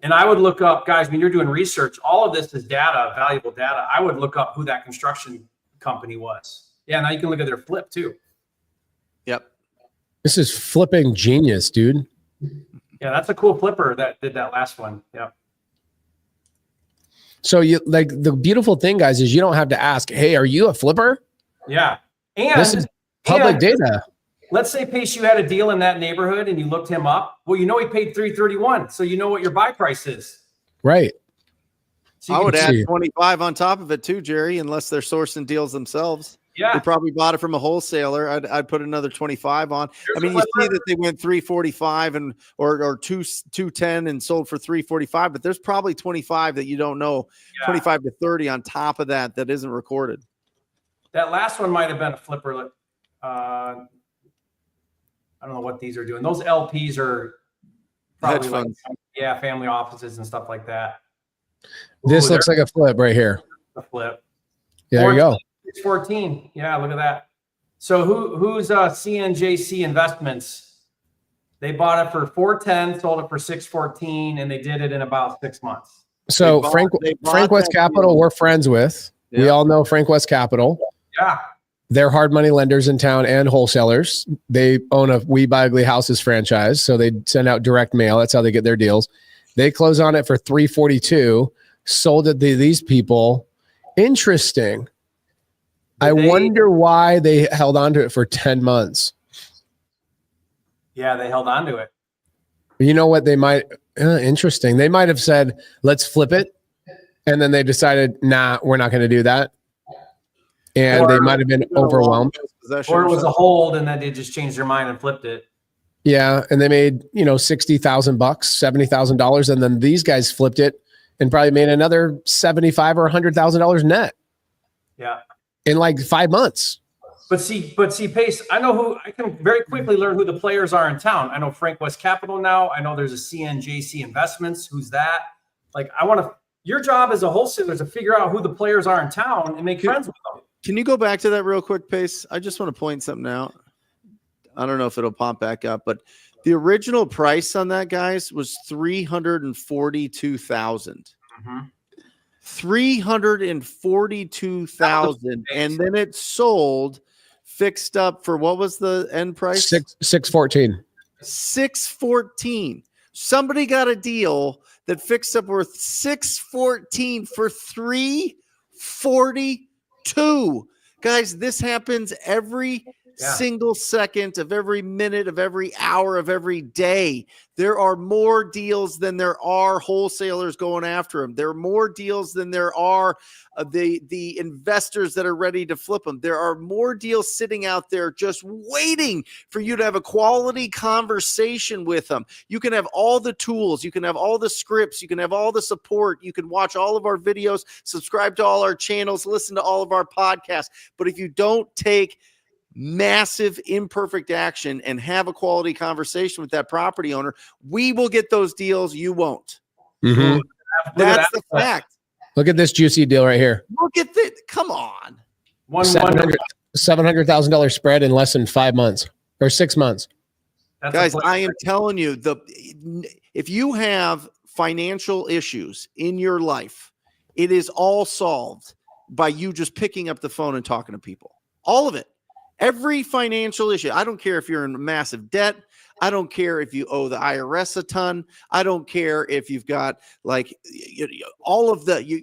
And I would look up, guys, when you're doing research, all of this is data, valuable data. I would look up who that construction company was. Yeah, now you can look at their flip too. Yep. This is flipping genius, dude. Yeah, that's a cool flipper that did that last one. Yep. So the beautiful thing, guys, is you don't have to ask, hey, are you a flipper? Yeah. And this is public data. Let's say, Pace, you had a deal in that neighborhood and you looked him up. Well, you know he paid $331, so you know what your buy price is. Right. So I would add 25 on top of it too, Jerry, unless they're sourcing deals themselves. Yeah. They probably bought it from a wholesaler. I'd put another 25 on. I mean, you see that they went 345 or 210 and sold for 345, but there's probably 25 that you don't know, 25 to 30 on top of that isn't recorded. That last one might have been a flipper. I don't know what these are doing. Those LPs are probably hedge funds. Family offices and stuff like that. This looks like a flip right here. A flip. Yeah, there you go. 614. Yeah, look at that. So who's CNJC Investments? They bought it for 410, sold it for 614, and they did it in about 6 months. So Frank West Capital, we're friends with. Yeah. We all know Frank West Capital. Yeah. They're hard money lenders in town and wholesalers. They own a We Buy Ugly Houses franchise, so they send out direct mail. That's how they get their deals. They close on it for $342, sold it to these people. Interesting. I wonder why they held on to it for 10 months. Yeah, they held on to it. You know what? They might, interesting. They might have said, let's flip it. And then they decided, nah, we're not going to do that. And they might have been overwhelmed. Or it was a hold and then they just changed their mind and flipped it. Yeah. And they made, $60,000, $70,000. And then these guys flipped it and probably made another $75,000 or $100,000 net. Yeah. In like 5 months. But see, Pace, I can very quickly learn who the players are in town. I know Frank West Capital now. I know there's a CNJC Investments. Who's that? Like, your job as a wholesaler is to figure out who the players are in town and make friends with them. Can you go back to that real quick, Pace? I just want to point something out. I don't know if it'll pop back up, but the original price on that, guys, was $342,000. 342,000, and then it sold fixed up for what was the end price? 614. 614. Somebody got a deal that fixed up worth 614 for 342. Guys, this happens every single second of every minute of every hour of every day. There are more deals than there are wholesalers going after them. There are more deals than there are the investors that are ready to flip them. There are more deals sitting out there just waiting for you to have a quality conversation with them. You can have all the tools. You can have all the scripts. You can have all the support. You can watch all of our videos, subscribe to all our channels, listen to all of our podcasts. But if you don't take massive imperfect action and have a quality conversation with that property owner, we will get those deals. You won't. Mm-hmm. That's the fact. Look at this juicy deal right here. Look at this. Come on. $700,000 spread in less than 5 months or 6 months. Guys, I am telling you, if you have financial issues in your life, it is all solved by you just picking up the phone and talking to people. All of it. Every financial issue. I don't care if you're in massive debt. I don't care if you owe the IRS a ton. I don't care if you've got you've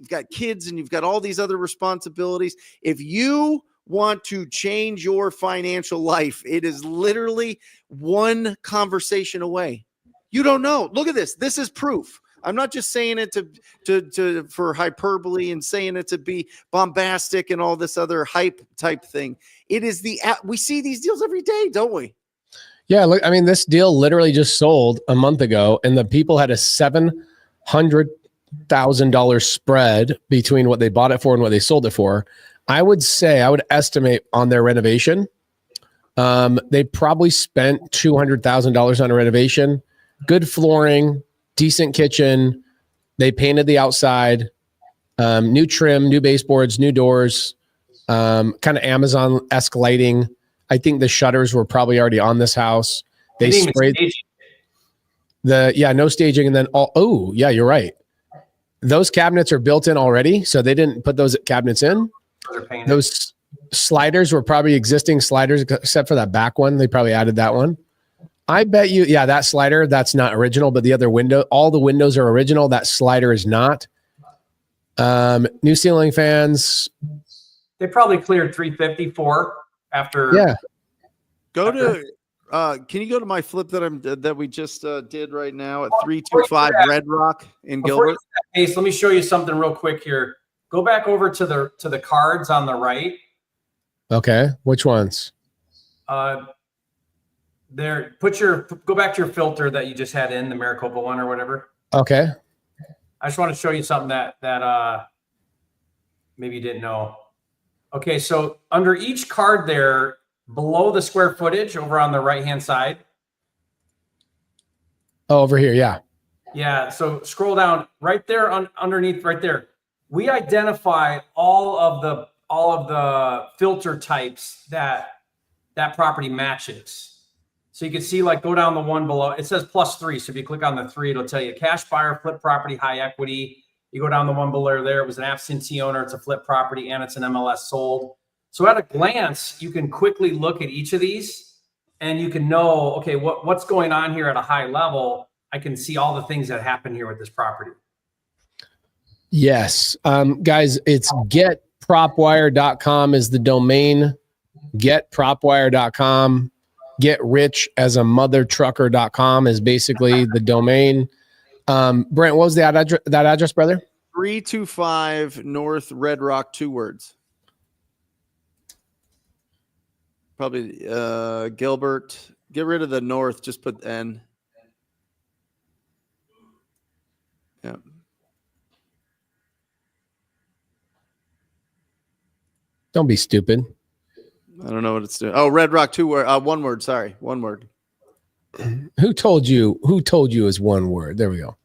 got kids and you've got all these other responsibilities. If you want to change your financial life, it is literally one conversation away. You don't know. Look at this. This is proof. I'm not just saying it for hyperbole and saying it to be bombastic and all this other hype type thing. It is we see these deals every day, don't we? Yeah. Look, I mean, this deal literally just sold a month ago and the people had a $700,000 $100,000 spread between what they bought it for and what they sold it for. I would estimate on their renovation, they probably spent $200,000 on a renovation, good flooring, decent kitchen. They painted the outside, new trim, new baseboards, new doors, kind of Amazon-esque lighting. I think the shutters were probably already on this house. They sprayed no staging. And then you're right. Those cabinets are built in already. So they didn't put those cabinets in. Those sliders were probably existing sliders, except for that back one. They probably added that one. I bet you, that slider, that's not original, but the other window, all the windows are original. That slider is not. New ceiling fans. They probably cleared 354 after. Yeah. Can you go to my flip that we just did right now at 325 Red Rock in Gilbert? Ace, let me show you something real quick here. Go back over to the cards on the right. Okay, which ones? Go back to your filter that you just had in, the Maricopa one or whatever. Okay. I just want to show you something that maybe you didn't know. Okay, so under each card there, below the square footage over on the right-hand side. Oh, over here, yeah. Yeah, so scroll down right there underneath right there. We identify all of the filter types that property matches. So you can see, like, go down the one below. It says +3. So if you click on the 3, it'll tell you cash buyer, flip property, high equity. You go down the one below there. It was an absentee owner. It's a flip property, and it's an MLS sold. So at a glance, you can quickly look at each of these, and you can know, okay, what's going on here at a high level. I can see all the things that happen here with this property. Yes. Guys, it's getpropwire.com is the domain. Getpropwire.com. Getrichamothertrucker.com is basically the domain. Brent, what was that address, brother? 325 North Red Rock, 2 words. Probably Gilbert. Get rid of the North. Just put N. Yeah. Don't be stupid. I don't know what it's doing. Oh, Red Rock, 2 word. 1 word. Sorry, 1 word. Who told you is 1 word? There we go.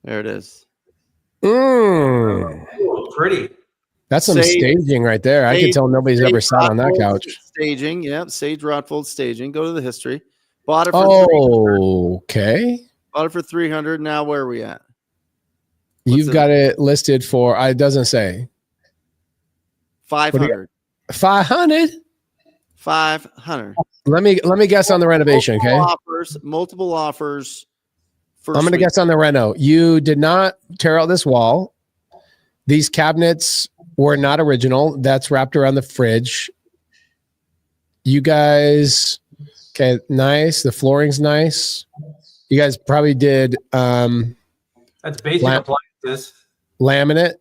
There it is. Ooh, pretty. That's some staging right there. I can tell nobody's ever sat on that couch. Staging, yeah. Sage Rotfold staging. Go to the history. Bought it for okay. Bought it for 300. Now where are we at? You've got it listed for. It doesn't say. 500. 500. 500. Let me guess on the renovation. Multiple offers. I'm going to guess on the reno. You did not tear out this wall. These cabinets were not original. That's wrapped around the fridge. You guys, okay, nice. The flooring's nice. You guys probably did. That's basic appliances. Laminate.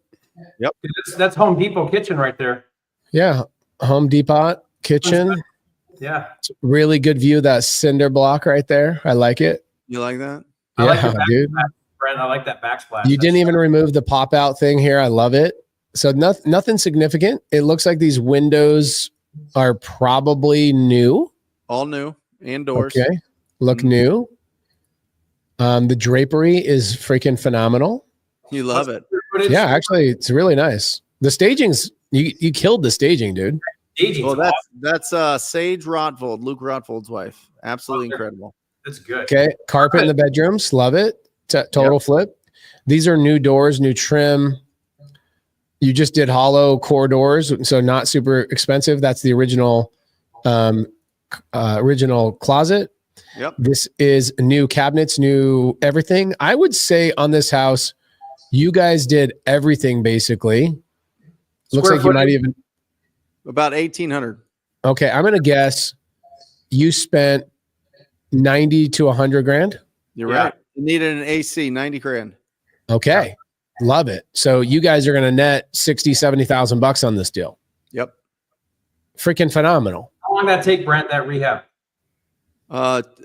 Yep. That's Home Depot kitchen right there. Yeah, Home Depot kitchen. Yeah. Really good view of that cinder block right there. I like it. You like that? I like the dude. Brent, I like that backsplash. You didn't even remove the pop out thing here. I love it. So nothing significant. It looks like these windows are probably new. All new and doors. Okay. Look new. The drapery is freaking phenomenal. You love it. Yeah, actually, it's really nice. The staging's you killed the staging, dude. Well, that's Sage Rotvold, Luke Rotvold's wife. Absolutely incredible. That's good. Okay, carpet in the bedrooms, love it. Total flip. These are new doors, new trim. You just did hollow core doors, so not super expensive. That's the original closet. Yep. This is new cabinets, new everything. I would say on this house, you guys did everything basically. Looks like you might even about 1,800. Okay, I'm gonna guess you spent 90 to 100 grand. You're right. You needed an AC, 90 grand. Okay, love it. So you guys are gonna net 60, 70,000 bucks on this deal. Yep. Freaking phenomenal. How long did that take, Brent? That rehab?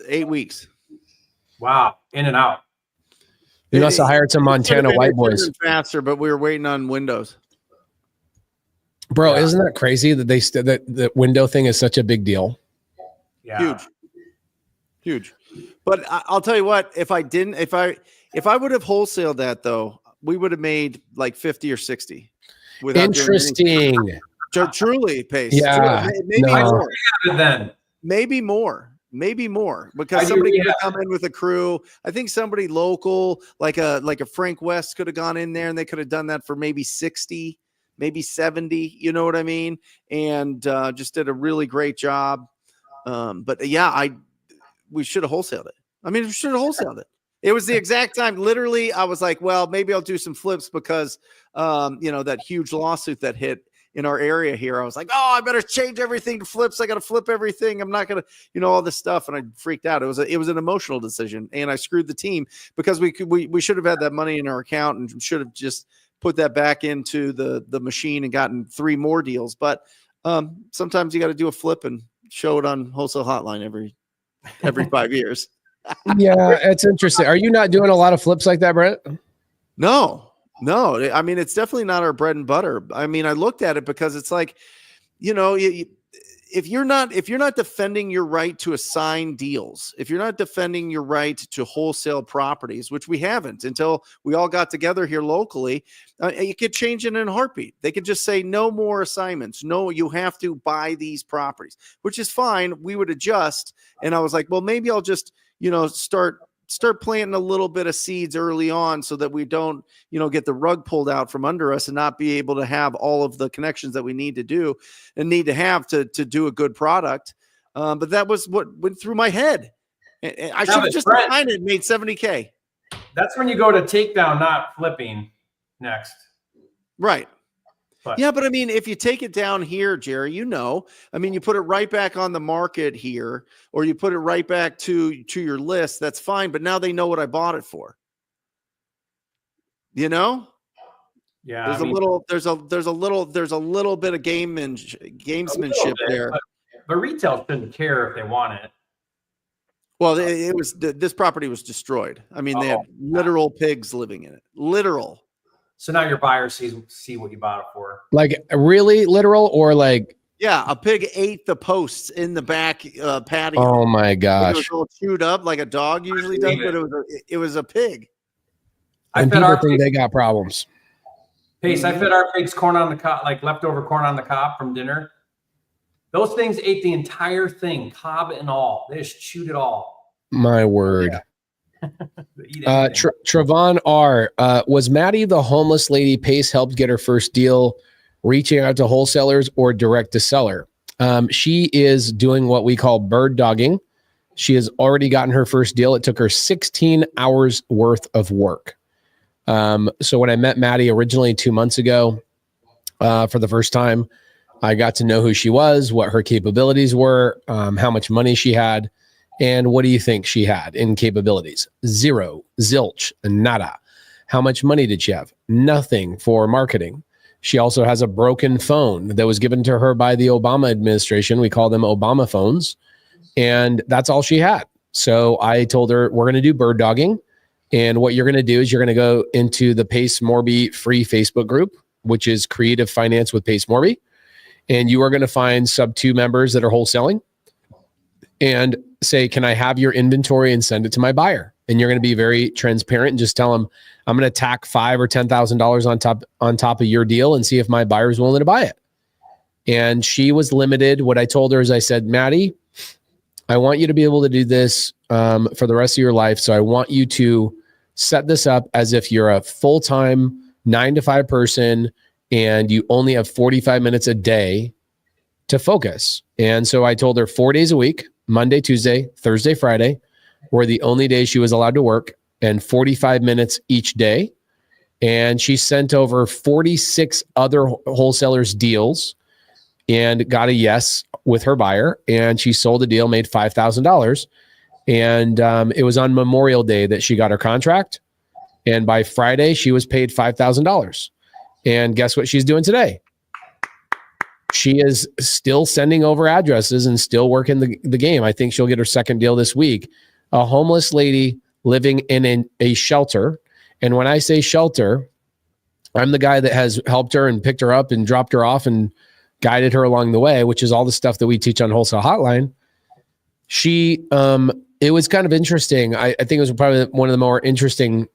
8 weeks. Wow, in and out. You must have hired some Montana white It could've boys. been faster, but we were waiting on Windows. Bro, isn't that crazy that that the window thing is such a big deal? Yeah. Huge. But I'll tell you what, if I would have wholesaled that though, we would have made like 50 or 60. without doing anything. Interesting. Truly, Pace. Yeah. Truly. Maybe No. more. Then Maybe more I because do somebody could rehab. have come in with a crew. I think somebody local, like a Frank West, could have gone in there and they could have done that for maybe 60, maybe 70. You know what I mean? And just did a really great job. But yeah, we should have wholesaled it. I mean, we should have wholesaled it. It was the exact time. Literally, I was like, well, maybe I'll do some flips because that huge lawsuit that hit in our area here. I was like, oh, I better change everything to flips. I got to flip everything. I'm not going to, all this stuff. And I freaked out. It was an emotional decision. And I screwed the team because we should have had that money in our account and should have just put that back into the machine and gotten 3 more deals. But sometimes you got to do a flip and show it on Wholesale Hotline every 5 years. Yeah, it's interesting. Are you not doing a lot of flips like that, Brent? No. I mean, it's definitely not our bread and butter. I mean, I looked at it because it's like, if you're not defending your right to assign deals, if you're not defending your right to wholesale properties, which we haven't until we all got together here locally, you could change it in a heartbeat. They could just say no more assignments. No, you have to buy these properties, which is fine. We would adjust. And I was like, well, maybe I'll just, start planting a little bit of seeds early on so that we don't, get the rug pulled out from under us and not be able to have all of the connections that we need to do and need to have to do a good product. But that was what went through my head. I should have just defined it and made $70K. that's when you go to takedown, not flipping next. Right. But Yeah, but I mean, if you take it down here, Jerry, you put it right back on the market here, or you put it right back to your list, that's fine. But now they know what I bought it for. yeah, There's a little bit of gamesmanship there. But retail shouldn't care if they want it. Well, this property was destroyed. I mean, they had literal pigs living in it. Literal. So now your buyer see what you bought it for. Like really literal or like? Yeah, a pig ate the posts in the back patio. Oh my It gosh. was all chewed up like a dog usually does, but it was a pig. And people think they got problems. Pace, I fed our pigs corn on the cob, like leftover corn on the cob from dinner. Those things ate the entire thing, cob and all. They just chewed it all. My word. Yeah. Eat anything. Trevon R. Was Maddie the homeless lady Pace helped get her first deal, reaching out to wholesalers or direct to seller? She is doing what we call bird dogging. She has already gotten her first deal. It took her 16 hours worth of work. So when I met Maddie originally 2 months ago, for the first time, I got to know who she was, what her capabilities were, how much money she had. And what do you think she had in capabilities? 0, zilch, nada. How much money did she have? Nothing for marketing. She also has a broken phone that was given to her by the Obama administration. We call them Obama phones. And that's all she had. So I told her, we're going to do bird dogging. And what you're going to do is you're going to go into the Pace Morby free Facebook group, which is Creative Finance with Pace Morby. And you are going to find sub 2 members that are wholesaling and say, can I have your inventory and send it to my buyer? And you're going to be very transparent and just tell them, I'm going to tack $5,000 or $10,000 on top of your deal and see if my buyer is willing to buy it. And she was limited. What I told her is I said, Maddie, I want you to be able to do this for the rest of your life. So I want you to set this up as if you're a full-time 9 to 5 person and you only have 45 minutes a day to focus. And so I told her 4 days a week, Monday, Tuesday, Thursday, Friday, were the only days she was allowed to work, and 45 minutes each day. And she sent over 46 other wholesalers deals and got a yes with her buyer. And she sold a deal, made $5,000. And it was on Memorial Day that she got her contract. And by Friday, she was paid $5,000. And guess what she's doing today? She is still sending over addresses and still working the game. I think she'll get her second deal this week. A homeless lady living in a shelter. And when I say shelter, I'm the guy that has helped her and picked her up and dropped her off and guided her along the way, which is all the stuff that we teach on Wholesale Hotline. She, it was kind of interesting. I think it was probably one of the more interesting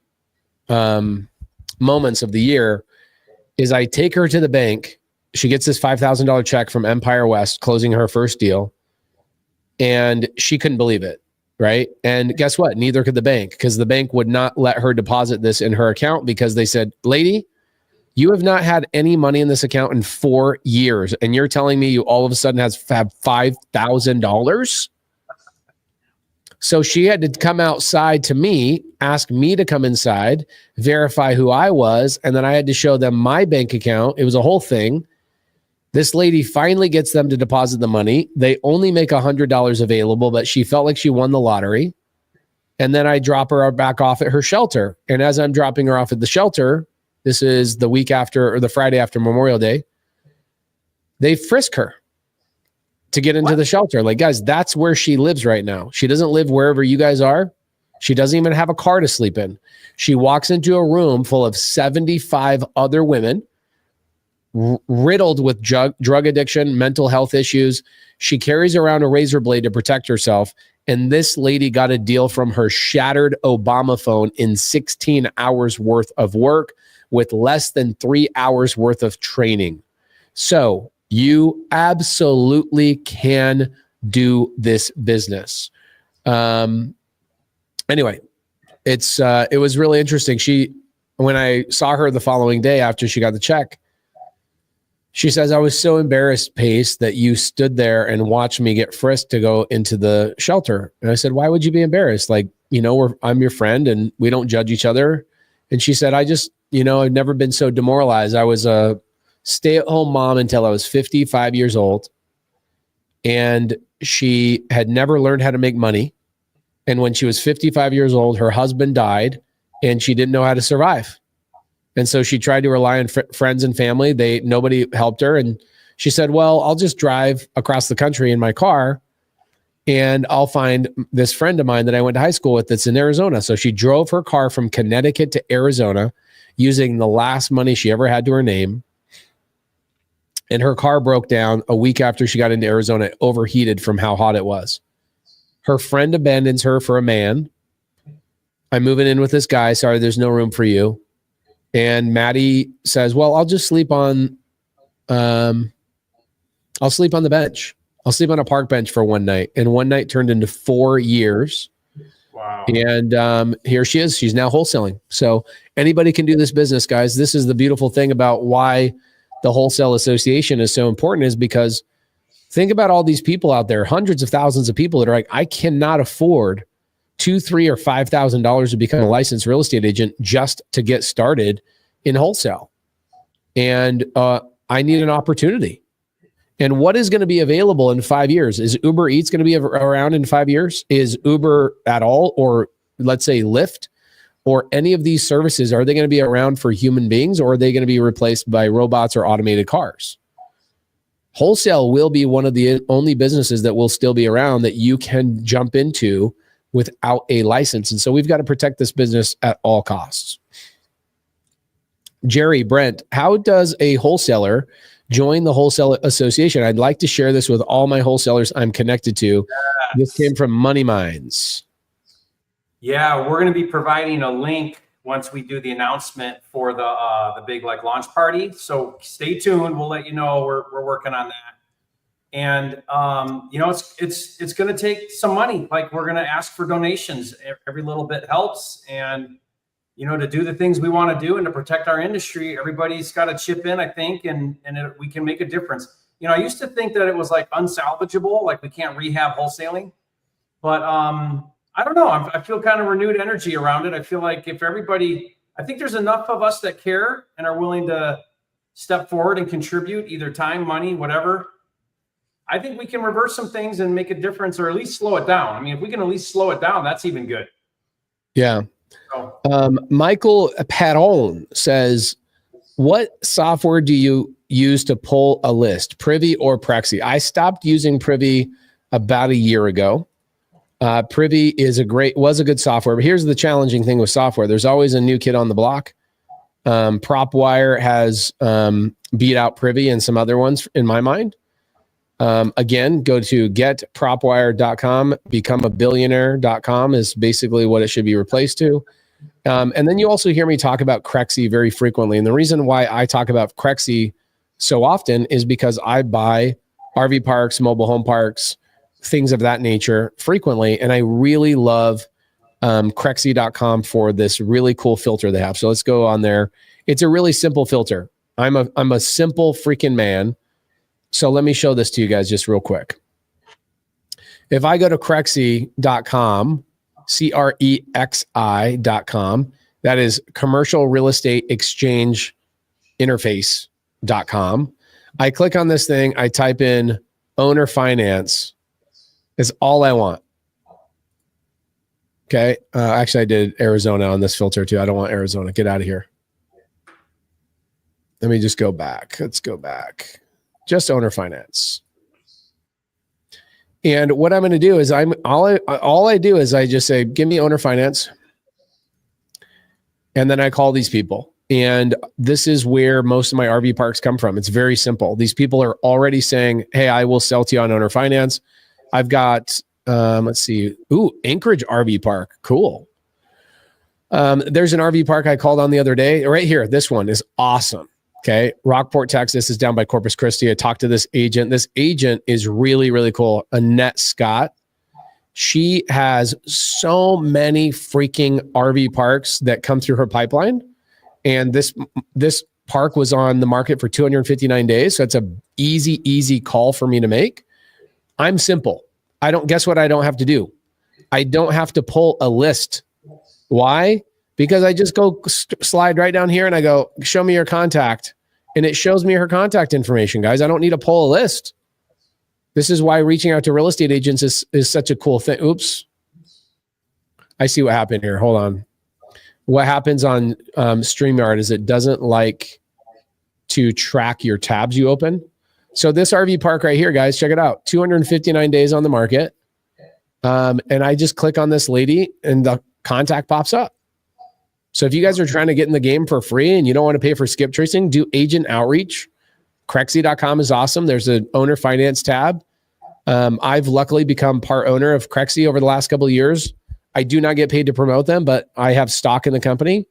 moments of the year is I take her to the bank. She gets this $5,000 check from Empire West, closing her first deal. And she couldn't believe it, right? And guess what? Neither could the bank, because the bank would not let her deposit this in her account because they said, lady, you have not had any money in this account in 4 years. And you're telling me you all of a sudden have $5,000? So she had to come outside to me, ask me to come inside, verify who I was, and then I had to show them my bank account. It was a whole thing. This lady finally gets them to deposit the money. They only make $100 available, but she felt like she won the lottery. And then I drop her back off at her shelter. And as I'm dropping her off at the shelter, this is the week after, or the Friday after Memorial Day, they frisk her to get into the shelter. Like, guys, that's where she lives right now. She doesn't live wherever you guys are. She doesn't even have a car to sleep in. She walks into a room full of 75 other women, riddled with drug addiction, mental health issues. She carries around a razor blade to protect herself. And this lady got a deal from her shattered Obama phone in 16 hours worth of work with less than 3 hours worth of training. So you absolutely can do this business. Anyway, it was really interesting. When I saw her the following day after she got the check, she says, I was so embarrassed, Pace, that you stood there and watched me get frisked to go into the shelter. And I said, why would you be embarrassed? Like, I'm your friend and we don't judge each other. And she said, I've never been so demoralized. I was a stay-at-home mom until I was 55 years old. And she had never learned how to make money. And when she was 55 years old, her husband died and she didn't know how to survive. And so she tried to rely on friends and family. Nobody helped her. And she said, well, I'll just drive across the country in my car and I'll find this friend of mine that I went to high school with that's in Arizona. So she drove her car from Connecticut to Arizona using the last money she ever had to her name. And her car broke down a week after she got into Arizona. It overheated from how hot it was. Her friend abandons her for a man. I'm moving in with this guy. Sorry, there's no room for you. And Maddie says, well, I'll just sleep on, I'll sleep on the bench. I'll sleep on a park bench for one night. And one night turned into 4 years. Wow. And here she is. She's now wholesaling. So anybody can do this business, guys. This is the beautiful thing about why the Wholesale Association is so important, is because think about all these people out there, hundreds of thousands of people that are like, I cannot afford $2,000, $3,000, or $5,000 to become a licensed real estate agent just to get started in wholesale. And I need an opportunity. And what is going to be available in 5 years? Is Uber Eats going to be around in 5 years? Is Uber at all? Or let's say Lyft or any of these services, are they going to be around for human beings, or are they going to be replaced by robots or automated cars? Wholesale will be one of the only businesses that will still be around that you can jump into without a license. And so we've got to protect this business at all costs. Jerry, Brent, how does a wholesaler join the Wholesale Association? I'd like to share this with all my wholesalers I'm connected to. This came from Money Minds. Yeah, we're going to be providing a link once we do the announcement for the big launch party. So stay tuned. We'll let you know we're working on that. And it's going to take some money. Like, we're going to ask for donations. Every little bit helps. And to do the things we want to do and to protect our industry, everybody's got to chip in, I think, and we can make a difference. I used to think that it was like unsalvageable, like we can't rehab wholesaling, but I don't know. I feel kind of renewed energy around it. I feel like I think there's enough of us that care and are willing to step forward and contribute either time, money, whatever. I think we can reverse some things and make a difference, or at least slow it down. I mean, if we can at least slow it down, that's even good. Yeah. Michael Padon says, what software do you use to pull a list, Privy or Prexy? I stopped using Privy about a year ago. Privy was a good software, but here's the challenging thing with software. There's always a new kid on the block. PropWire has beat out Privy and some other ones in my mind. Again, go to getpropwire.com, becomeabillionaire.com is basically what it should be replaced to. And then you also hear me talk about Crexy very frequently. And the reason why I talk about Crexy so often is because I buy RV parks, mobile home parks, things of that nature frequently. And I really love Crexy.com for this really cool filter they have. So let's go on there. It's a really simple filter. I'm a simple freaking man. So let me show this to you guys just real quick. If I go to Crexy.com, CREXI.com, that is commercial real estate exchange interface.com. I click on this thing. I type in owner finance. Is all I want. Okay. Actually, I did Arizona on this filter too. I don't want Arizona. Get out of here. Let me just go back. Let's go back. Just owner finance. And what I'm going to do is all I do is I just say, give me owner finance. And then I call these people. And this is where most of my RV parks come from. It's very simple. These people are already saying, hey, I will sell to you on owner finance. I've got, let's see. Ooh, Anchorage RV Park. Cool. There's an RV park I called on the other day. Right here. This one is awesome. Okay. Rockport, Texas is down by Corpus Christi. I talked to this agent. This agent is really, really cool. Annette Scott. She has so many freaking RV parks that come through her pipeline. And this park was on the market for 259 days. So it's a easy call for me to make. I'm simple. Guess what I don't have to do? I don't have to pull a list. Why? Because I just go slide right down here and I go, show me your contact. And it shows me her contact information, guys. I don't need to pull a list. This is why reaching out to real estate agents is such a cool thing. Oops. I see what happened here. Hold on. What happens on StreamYard is it doesn't like to track your tabs you open. So this RV park right here, guys, check it out. 259 days on the market. And I just click on this lady and the contact pops up. So if you guys are trying to get in the game for free and you don't want to pay for skip tracing, do agent outreach. Crexy.com is awesome. There's an owner finance tab. I've luckily become part owner of Crexy over the last couple of years. I do not get paid to promote them, but I have stock in the company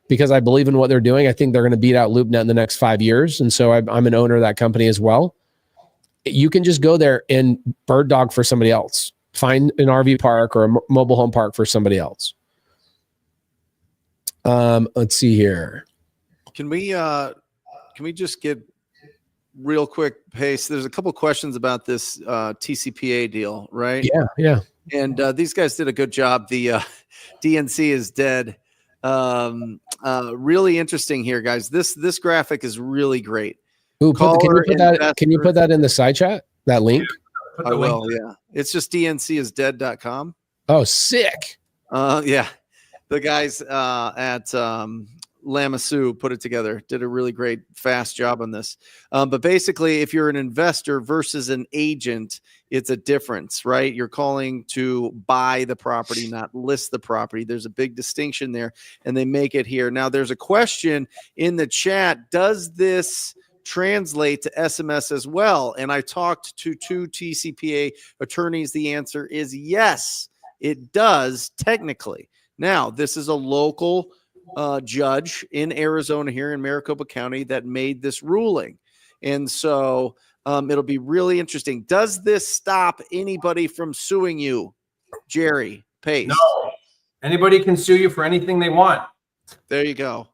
because I believe in what they're doing. I think they're going to beat out LoopNet in the next 5 years. And so I'm an owner of that company as well. You can just go there and bird dog for somebody else. Find an RV park or a mobile home park for somebody else. Let's see here. Can we just get real quick pace? There's a couple questions about this TCPA deal, right? Yeah. And these guys did a good job. The DNC is dead. Really interesting here, guys. This graphic is really great. Ooh, can you put that in the side chat? That link? I will. Yeah. It's just dncisdead.com. Oh, sick. Yeah. The guys at Lamassu put it together, did a really great, fast job on this. But basically, if you're an investor versus an agent, it's a difference, right? You're calling to buy the property, not list the property. There's a big distinction there, and they make it here. Now, there's a question in the chat. Does this translate to SMS as well? And I talked to 2 TCPA attorneys. The answer is yes, it does technically. Now, this is a local judge in Arizona here in Maricopa County that made this ruling. And so it'll be really interesting. Does this stop anybody from suing you, Jerry Pace? No. Anybody can sue you for anything they want. There you go.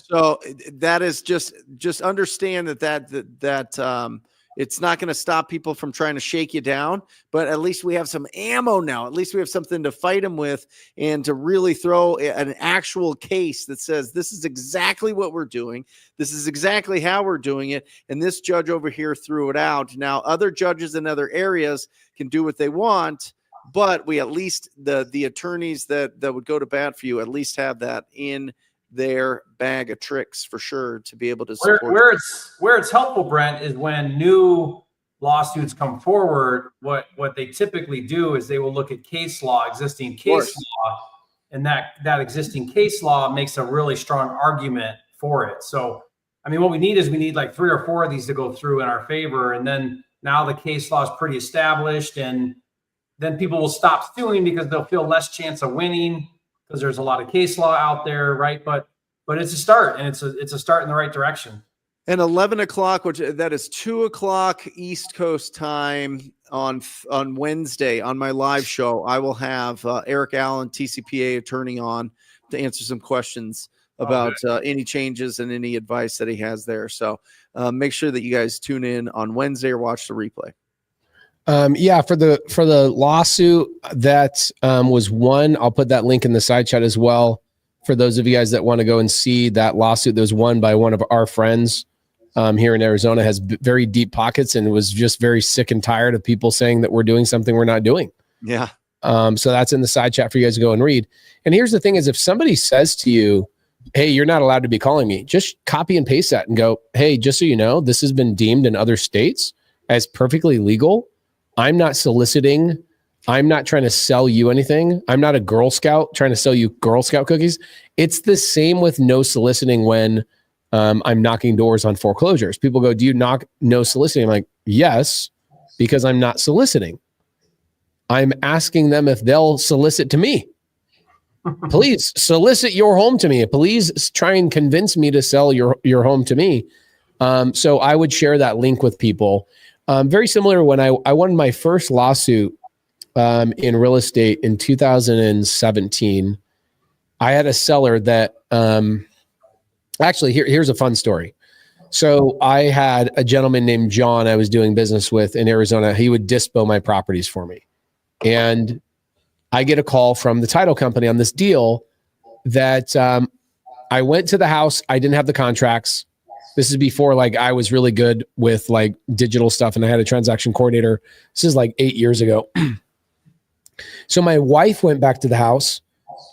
So that is just understand that it's not going to stop people from trying to shake you down, but at least we have some ammo now. At least we have something to fight them with and to really throw an actual case that says this is exactly what we're doing. This is exactly how we're doing it. And this judge over here threw it out. Now, other judges in other areas can do what they want, but we at least the attorneys that would go to bat for you at least have that in their bag of tricks for sure to be able to support. Where it's helpful, Brent, is when new lawsuits come forward, what they typically do is they will look at case law, existing case law, and that existing case law makes a really strong argument for it. So, I mean, what we need like 3 or 4 of these to go through in our favor. And then now the case law is pretty established, and then people will stop suing because they'll feel less chance of winning because there's a lot of case law out there, right? But it's a start, and it's a start in the right direction. And 11 o'clock, which that is 2 o'clock East Coast time on Wednesday on my live show, I will have Eric Allen, TCPA attorney, on to answer some questions about any changes and any advice that he has there. So make sure that you guys tune in on Wednesday or watch the replay. Yeah, for the lawsuit that was won, I'll put that link in the side chat as well. For those of you guys that want to go and see that lawsuit that was won by one of our friends here in Arizona, has very deep pockets and was just very sick and tired of people saying that we're doing something we're not doing. Yeah. So that's in the side chat for you guys to go and read. And here's the thing is, if somebody says to you, hey, you're not allowed to be calling me, just copy and paste that and go, hey, just so you know, this has been deemed in other states as perfectly legal. I'm not soliciting. I'm not trying to sell you anything. I'm not a Girl Scout trying to sell you Girl Scout cookies. It's the same with no soliciting when I'm knocking doors on foreclosures. People go, do you knock no soliciting? I'm like, yes, because I'm not soliciting. I'm asking them if they'll solicit to me. Please solicit your home to me. Please try and convince me to sell your home to me. So I would share that link with people. Very similar when I won my first lawsuit in real estate in 2017. I had a seller that actually here's a fun story. So I had a gentleman named John I was doing business with in Arizona. He would dispo my properties for me. And I get a call from the title company on this deal that I went to the house. I didn't have the contracts. This is before like I was really good with like digital stuff and I had a transaction coordinator. This is like 8 years ago. So my wife went back to the house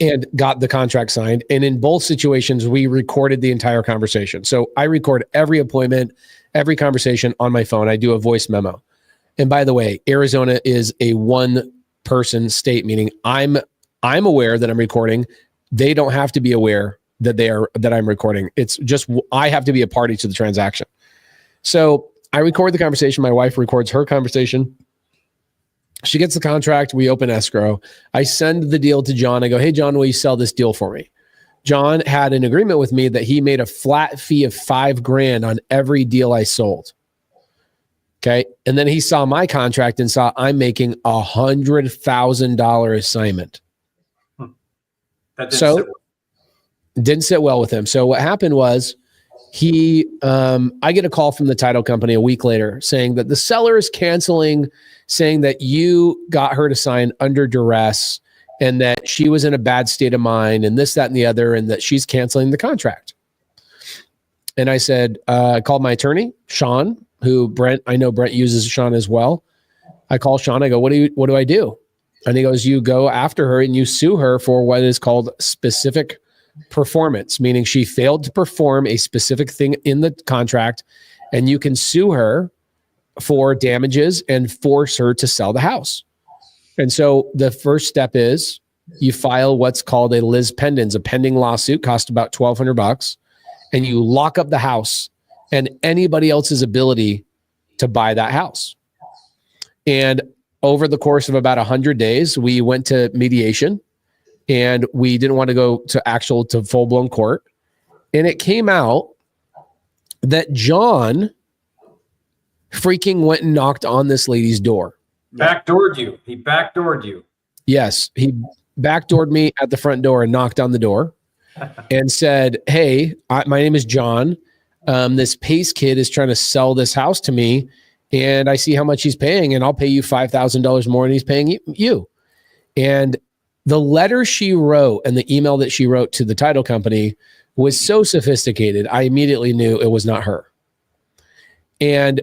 and got the contract signed. And in both situations, we recorded the entire conversation. So I record every appointment, every conversation on my phone. I do a voice memo. And by the way, Arizona is a one-person state, meaning I'm aware that I'm recording. They don't have to be aware that I'm recording. It's just I have to be a party to the transaction. So I record the conversation. My wife records her conversation. She gets the contract. We open escrow. I send the deal to John. I go, hey, John, will you sell this deal for me? John had an agreement with me that he made a flat fee of $5,000 on every deal I sold. Okay. And then he saw my contract and saw I'm making $100,000 assignment. That didn't sit well with him. So what happened was I get a call from the title company a week later saying that the seller is canceling, saying that you got her to sign under duress and that she was in a bad state of mind and this, that, and the other, and that she's canceling the contract. And I said, I called my attorney, Sean, I know Brent uses Sean as well. I call Sean. I go, what do I do? And he goes, you go after her and you sue her for what is called specific performance, meaning she failed to perform a specific thing in the contract, and you can sue her for damages and force her to sell the house. And so the first step is you file what's called a lis pendens, a pending lawsuit, cost about $1,200, and you lock up the house and anybody else's ability to buy that house. And over the course of about 100 days, we went to mediation. And we didn't want to go to full-blown court. And it came out that John freaking went and knocked on this lady's door. Backdoored you. He backdoored you. Yes, he backdoored me at the front door and knocked on the door and said, hey, my name is John. This Pace kid is trying to sell this house to me, and I see how much he's paying, and I'll pay you $5,000 more than he's paying you. And the letter she wrote and the email that she wrote to the title company was so sophisticated, I immediately knew it was not her. And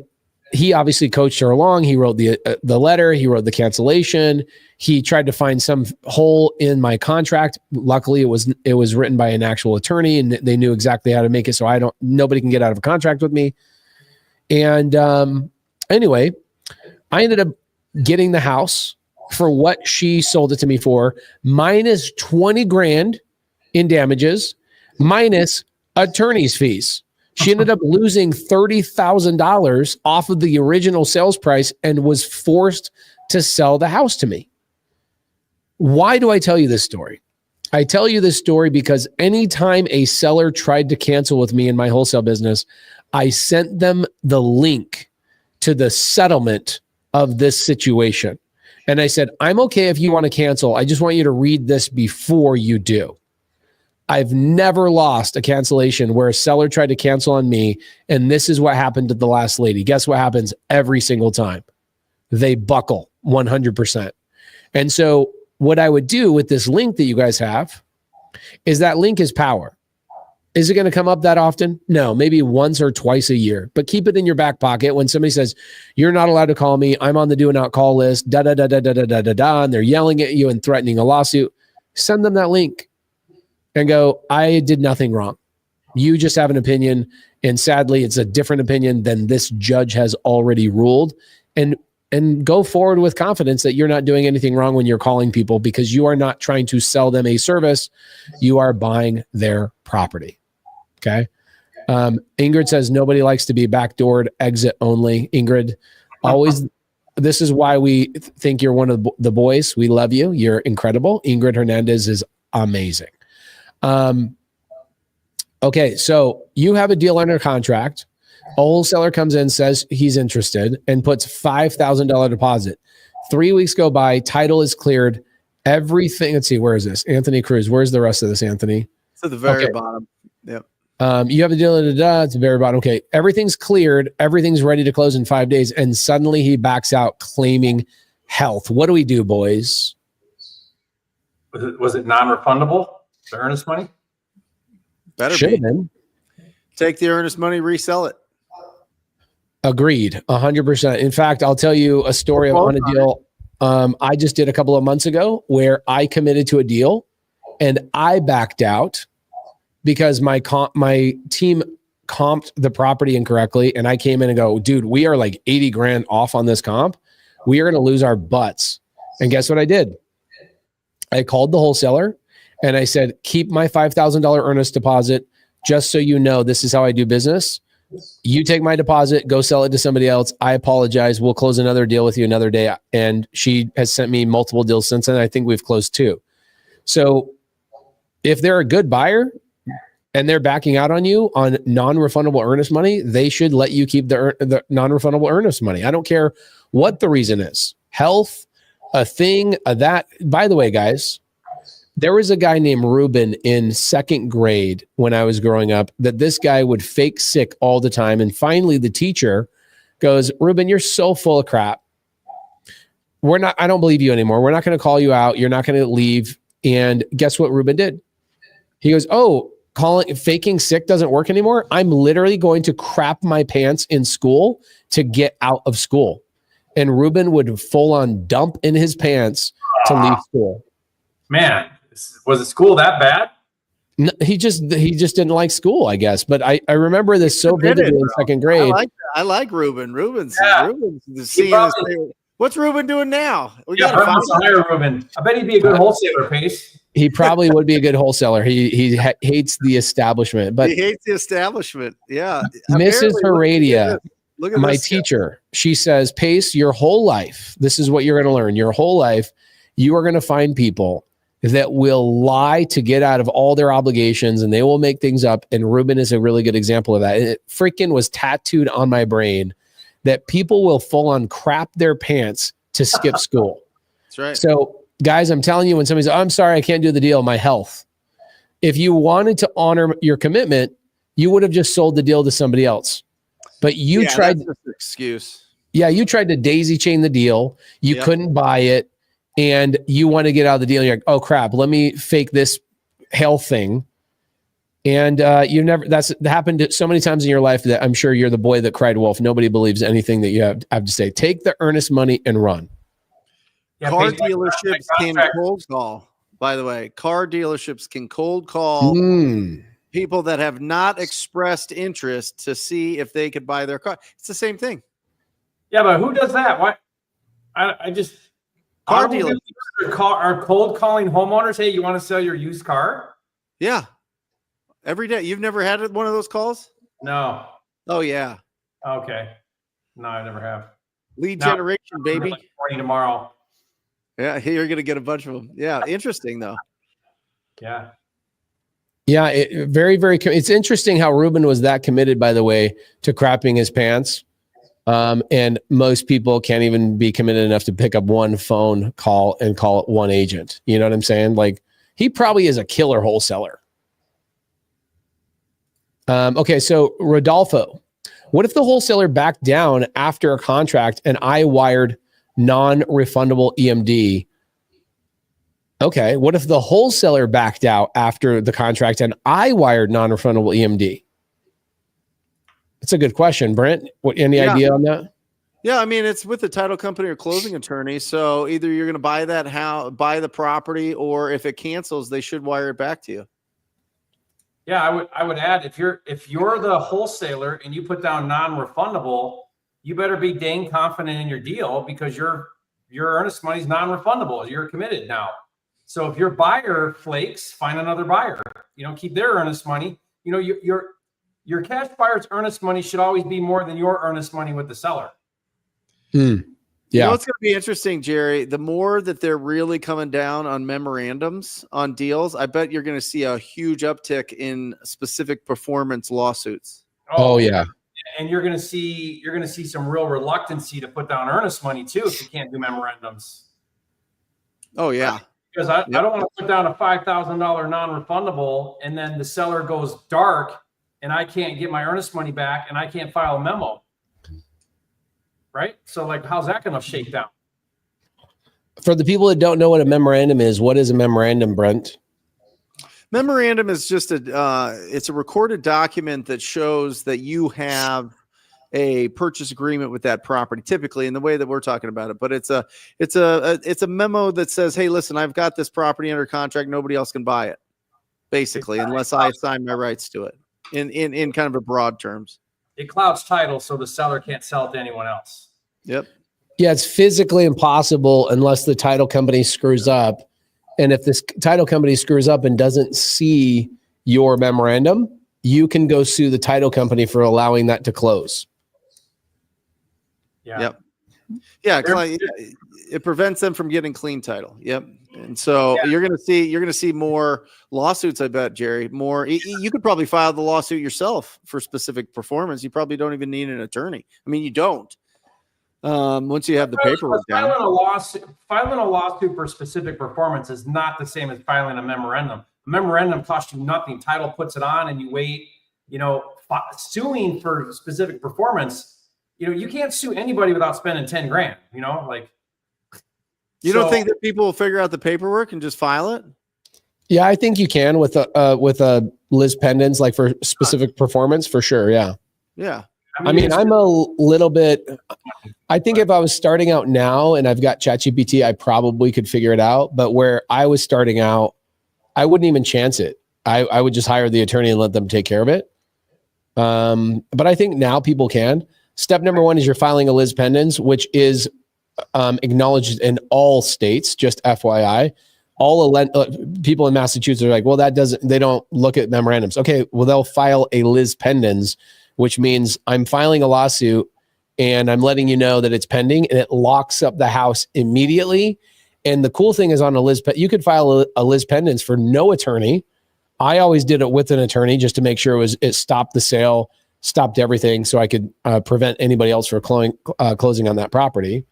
he obviously coached her along. He wrote the letter. He wrote the cancellation. He tried to find some hole in my contract. Luckily, it was written by an actual attorney, and they knew exactly how to make it so nobody can get out of a contract with me. And anyway, I ended up getting the house for what she sold it to me for, minus 20 grand in damages, minus attorney's fees. She ended up losing $30,000 off of the original sales price and was forced to sell the house to me. Why do I tell you this story? I tell you this story because anytime a seller tried to cancel with me in my wholesale business, I sent them the link to the settlement of this situation. And I said, I'm okay if you want to cancel. I just want you to read this before you do. I've never lost a cancellation where a seller tried to cancel on me, and this is what happened to the last lady. Guess what happens every single time? They buckle 100%. And so what I would do with this link that you guys have is that link is power. Is it going to come up that often? No, maybe once or twice a year, but keep it in your back pocket. When somebody says, you're not allowed to call me, I'm on the do not call list, and they're yelling at you and threatening a lawsuit, send them that link and go, I did nothing wrong. You just have an opinion. And sadly, it's a different opinion than this judge has already ruled. And go forward with confidence that you're not doing anything wrong when you're calling people, because you are not trying to sell them a service. You are buying their property. Okay. Ingrid says nobody likes to be backdoored, exit only. Ingrid, always. This is why we think you're one of the boys. We love you. You're incredible. Ingrid Hernandez is amazing. Okay. So you have a deal under contract. A wholesaler comes in, says he's interested, and puts $5,000 deposit. 3 weeks go by, title is cleared, everything. Let's see, where is this? Anthony Cruz. Where's the rest of this, Anthony? It's at the very bottom. Yep. You have a deal at the very bottom. Okay, everything's cleared, everything's ready to close in 5 days, and suddenly he backs out claiming health. What do we do, boys? Was it non-refundable, the earnest money? Better Should be. have been. Take the earnest money, resell it. Agreed, 100%. In fact, I'll tell you a story on a deal I just did a couple of months ago where I committed to a deal and I backed out because my team comped the property incorrectly, and I came in and go, dude, we are like 80 grand off on this comp. We are going to lose our butts. And guess what I did? I called the wholesaler and I said, keep my $5,000 earnest deposit. Just so you know, this is how I do business. You take my deposit, go sell it to somebody else. I apologize. We'll close another deal with you another day. And she has sent me multiple deals since then. I think we've closed 2. So if they're a good buyer and they're backing out on you on non-refundable earnest money, they should let you keep the non-refundable earnest money. I don't care what the reason is. Health, a thing, that. By the way, guys, there was a guy named Ruben in 2nd grade when I was growing up that this guy would fake sick all the time. And finally the teacher goes, Ruben, you're so full of crap. I don't believe you anymore. We're not going to call you out. You're not going to leave. And guess what Ruben did? He goes, oh, faking sick doesn't work anymore. I'm literally going to crap my pants in school to get out of school. And Ruben would full on dump in his pants to leave school. Man. Was it school that bad? No, he just didn't like school, I guess. But I remember this so vividly in 2nd grade. I like Ruben. Ruben's seeing this. What's Ruben doing now? We got to hire Ruben. I bet he'd be a good wholesaler, Pace. He probably would be a good wholesaler. He hates the establishment, but he hates the establishment. Yeah, Mrs. Heredia, look at my this teacher. She says, Pace, your whole life. This is what you're going to learn. Your whole life, you are going to find people that will lie to get out of all their obligations, and they will make things up. And Ruben is a really good example of that. It freaking was tattooed on my brain that people will full on crap their pants to skip school. That's right. So guys, I'm telling you, when somebody says, oh, I'm sorry, I can't do the deal, my health. If you wanted to honor your commitment, you would have just sold the deal to somebody else. But you tried. That's just an excuse. Yeah. You tried to daisy chain the deal. You couldn't buy it. And you want to get out of the deal. You're like, oh crap, let me fake this health thing. And that's happened so many times in your life that I'm sure you're the boy that cried wolf. Nobody believes anything that you have to say. Take the earnest money and run. Yeah, car dealerships can cold call, by the way. Car dealerships can cold call people that have not expressed interest to see if they could buy their car. It's the same thing. Yeah, but who does that? Why? I just Car automobiles are cold calling homeowners. Hey, you want to sell your used car? Yeah. Every day. You've never had one of those calls? No. Oh yeah. Okay. No, I never have. Lead No. generation, baby. Morning tomorrow. Yeah, you're gonna get a bunch of them. Yeah, interesting though. Yeah. Yeah, it's interesting how Ruben was that committed, by the way, to crapping his pants. And most people can't even be committed enough to pick up one phone call and call it one agent. You know what I'm saying? Like, he probably is a killer wholesaler. Okay, so Rodolfo, what if the wholesaler backed down after a contract and I wired non-refundable EMD? Okay, what if the wholesaler backed out after the contract and I wired non-refundable EMD? That's a good question, Brent. Any idea on that? Yeah, I mean, it's with the title company or closing attorney. So either you're going to buy that house, buy the property, or if it cancels, they should wire it back to you. Yeah, I would add, if you're the wholesaler and you put down non-refundable, you better be dang confident in your deal, because your earnest money is non-refundable. You're committed now. So if your buyer flakes, find another buyer. Keep their earnest money. Your cash buyer's earnest money should always be more than your earnest money with the seller. Yeah. You know what's going to be interesting, Jerry? The more that they're really coming down on memorandums on deals, I bet you're going to see a huge uptick in specific performance lawsuits. Oh yeah. And you're going to see some real reluctancy to put down earnest money too if you can't do memorandums. Oh yeah. Because I don't want to put down a $5,000 non-refundable and then the seller goes dark and I can't get my earnest money back and I can't file a memo. Right? So like, how's that going to shake down? For the people that don't know what a memorandum is, what is a memorandum, Brent? Memorandum is just it's a recorded document that shows that you have a purchase agreement with that property, typically in the way that we're talking about it. But it's a memo that says, hey, listen, I've got this property under contract. Nobody else can buy it, basically, unless I assign my rights to it in kind of a broad terms. It clouds title so the seller can't sell it to anyone else. Yep. Yeah, it's physically impossible unless the title company screws up. And if this title company screws up and doesn't see your memorandum, you can go sue the title company for allowing that to close. Yeah. Yep. Yeah, it prevents them from getting clean title. Yep. And so you're going to see more lawsuits, I bet, Jerry. More. You could probably file the lawsuit yourself for specific performance. You probably don't even need an attorney. I mean, you don't. Once you have the paperwork down. Filing a lawsuit for specific performance is not the same as filing a memorandum. A memorandum costs you nothing. Title puts it on and you wait. Suing for specific performance, you can't sue anybody without spending 10 grand, You don't think that people will figure out the paperwork and just file it? Yeah, I think you can with a Liz pendants, like for specific performance, for sure. Yeah. Yeah. I mean, I'm a little bit, I think if I was starting out now and I've got ChatGPT, I probably could figure it out. But where I was starting out, I wouldn't even chance it. I would just hire the attorney and let them take care of it. But I think now people can. Step number one is you're filing a Liz pendants, which is acknowledged in all states, just FYI. All people in Massachusetts are like, well, they don't look at memorandums. Okay, well, they'll file a Liz pendants, which means I'm filing a lawsuit and I'm letting you know that it's pending, and it locks up the house immediately. And the cool thing is on a Liz, you could file a Liz pendants for no attorney. I always did it with an attorney just to make sure it stopped the sale, stopped everything, so I could prevent anybody else from closing on that property.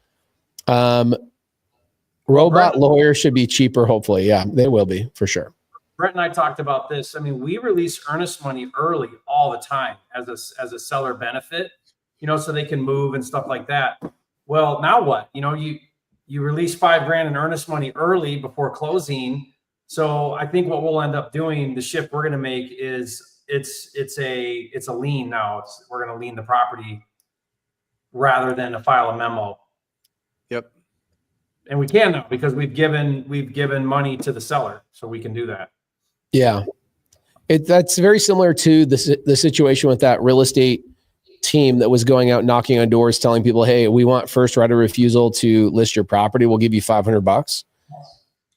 Robot lawyers should be cheaper, hopefully. Yeah, they will be for sure. Brent and I talked about this. I mean, we release earnest money early all the time as a seller benefit, so they can move and stuff like that. Well, now what? You release $5,000 in earnest money early before closing. So I think what we'll end up doing, the shift we're going to make is it's a lien now. We're going to lien the property rather than to file a memo. Yep. And we can now because we've given money to the seller, so we can do that. Yeah, that's very similar to the situation with that real estate team that was going out knocking on doors telling people, hey, we want first right of refusal to list your property. We'll give you $500.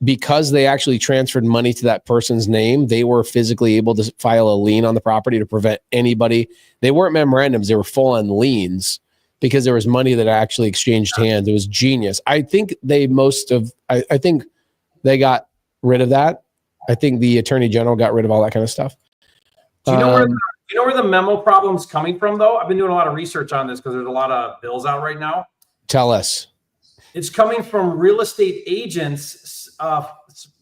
Because they actually transferred money to that person's name, they were physically able to file a lien on the property to prevent anybody. They weren't memorandums, they were full on liens because there was money that actually exchanged hands. It was genius. I think I think they got rid of that. I think the attorney general got rid of all that kind of stuff. Do you know where the memo problem's coming from, though? I've been doing a lot of research on this because there's a lot of bills out right now. Tell us. It's coming from real estate agents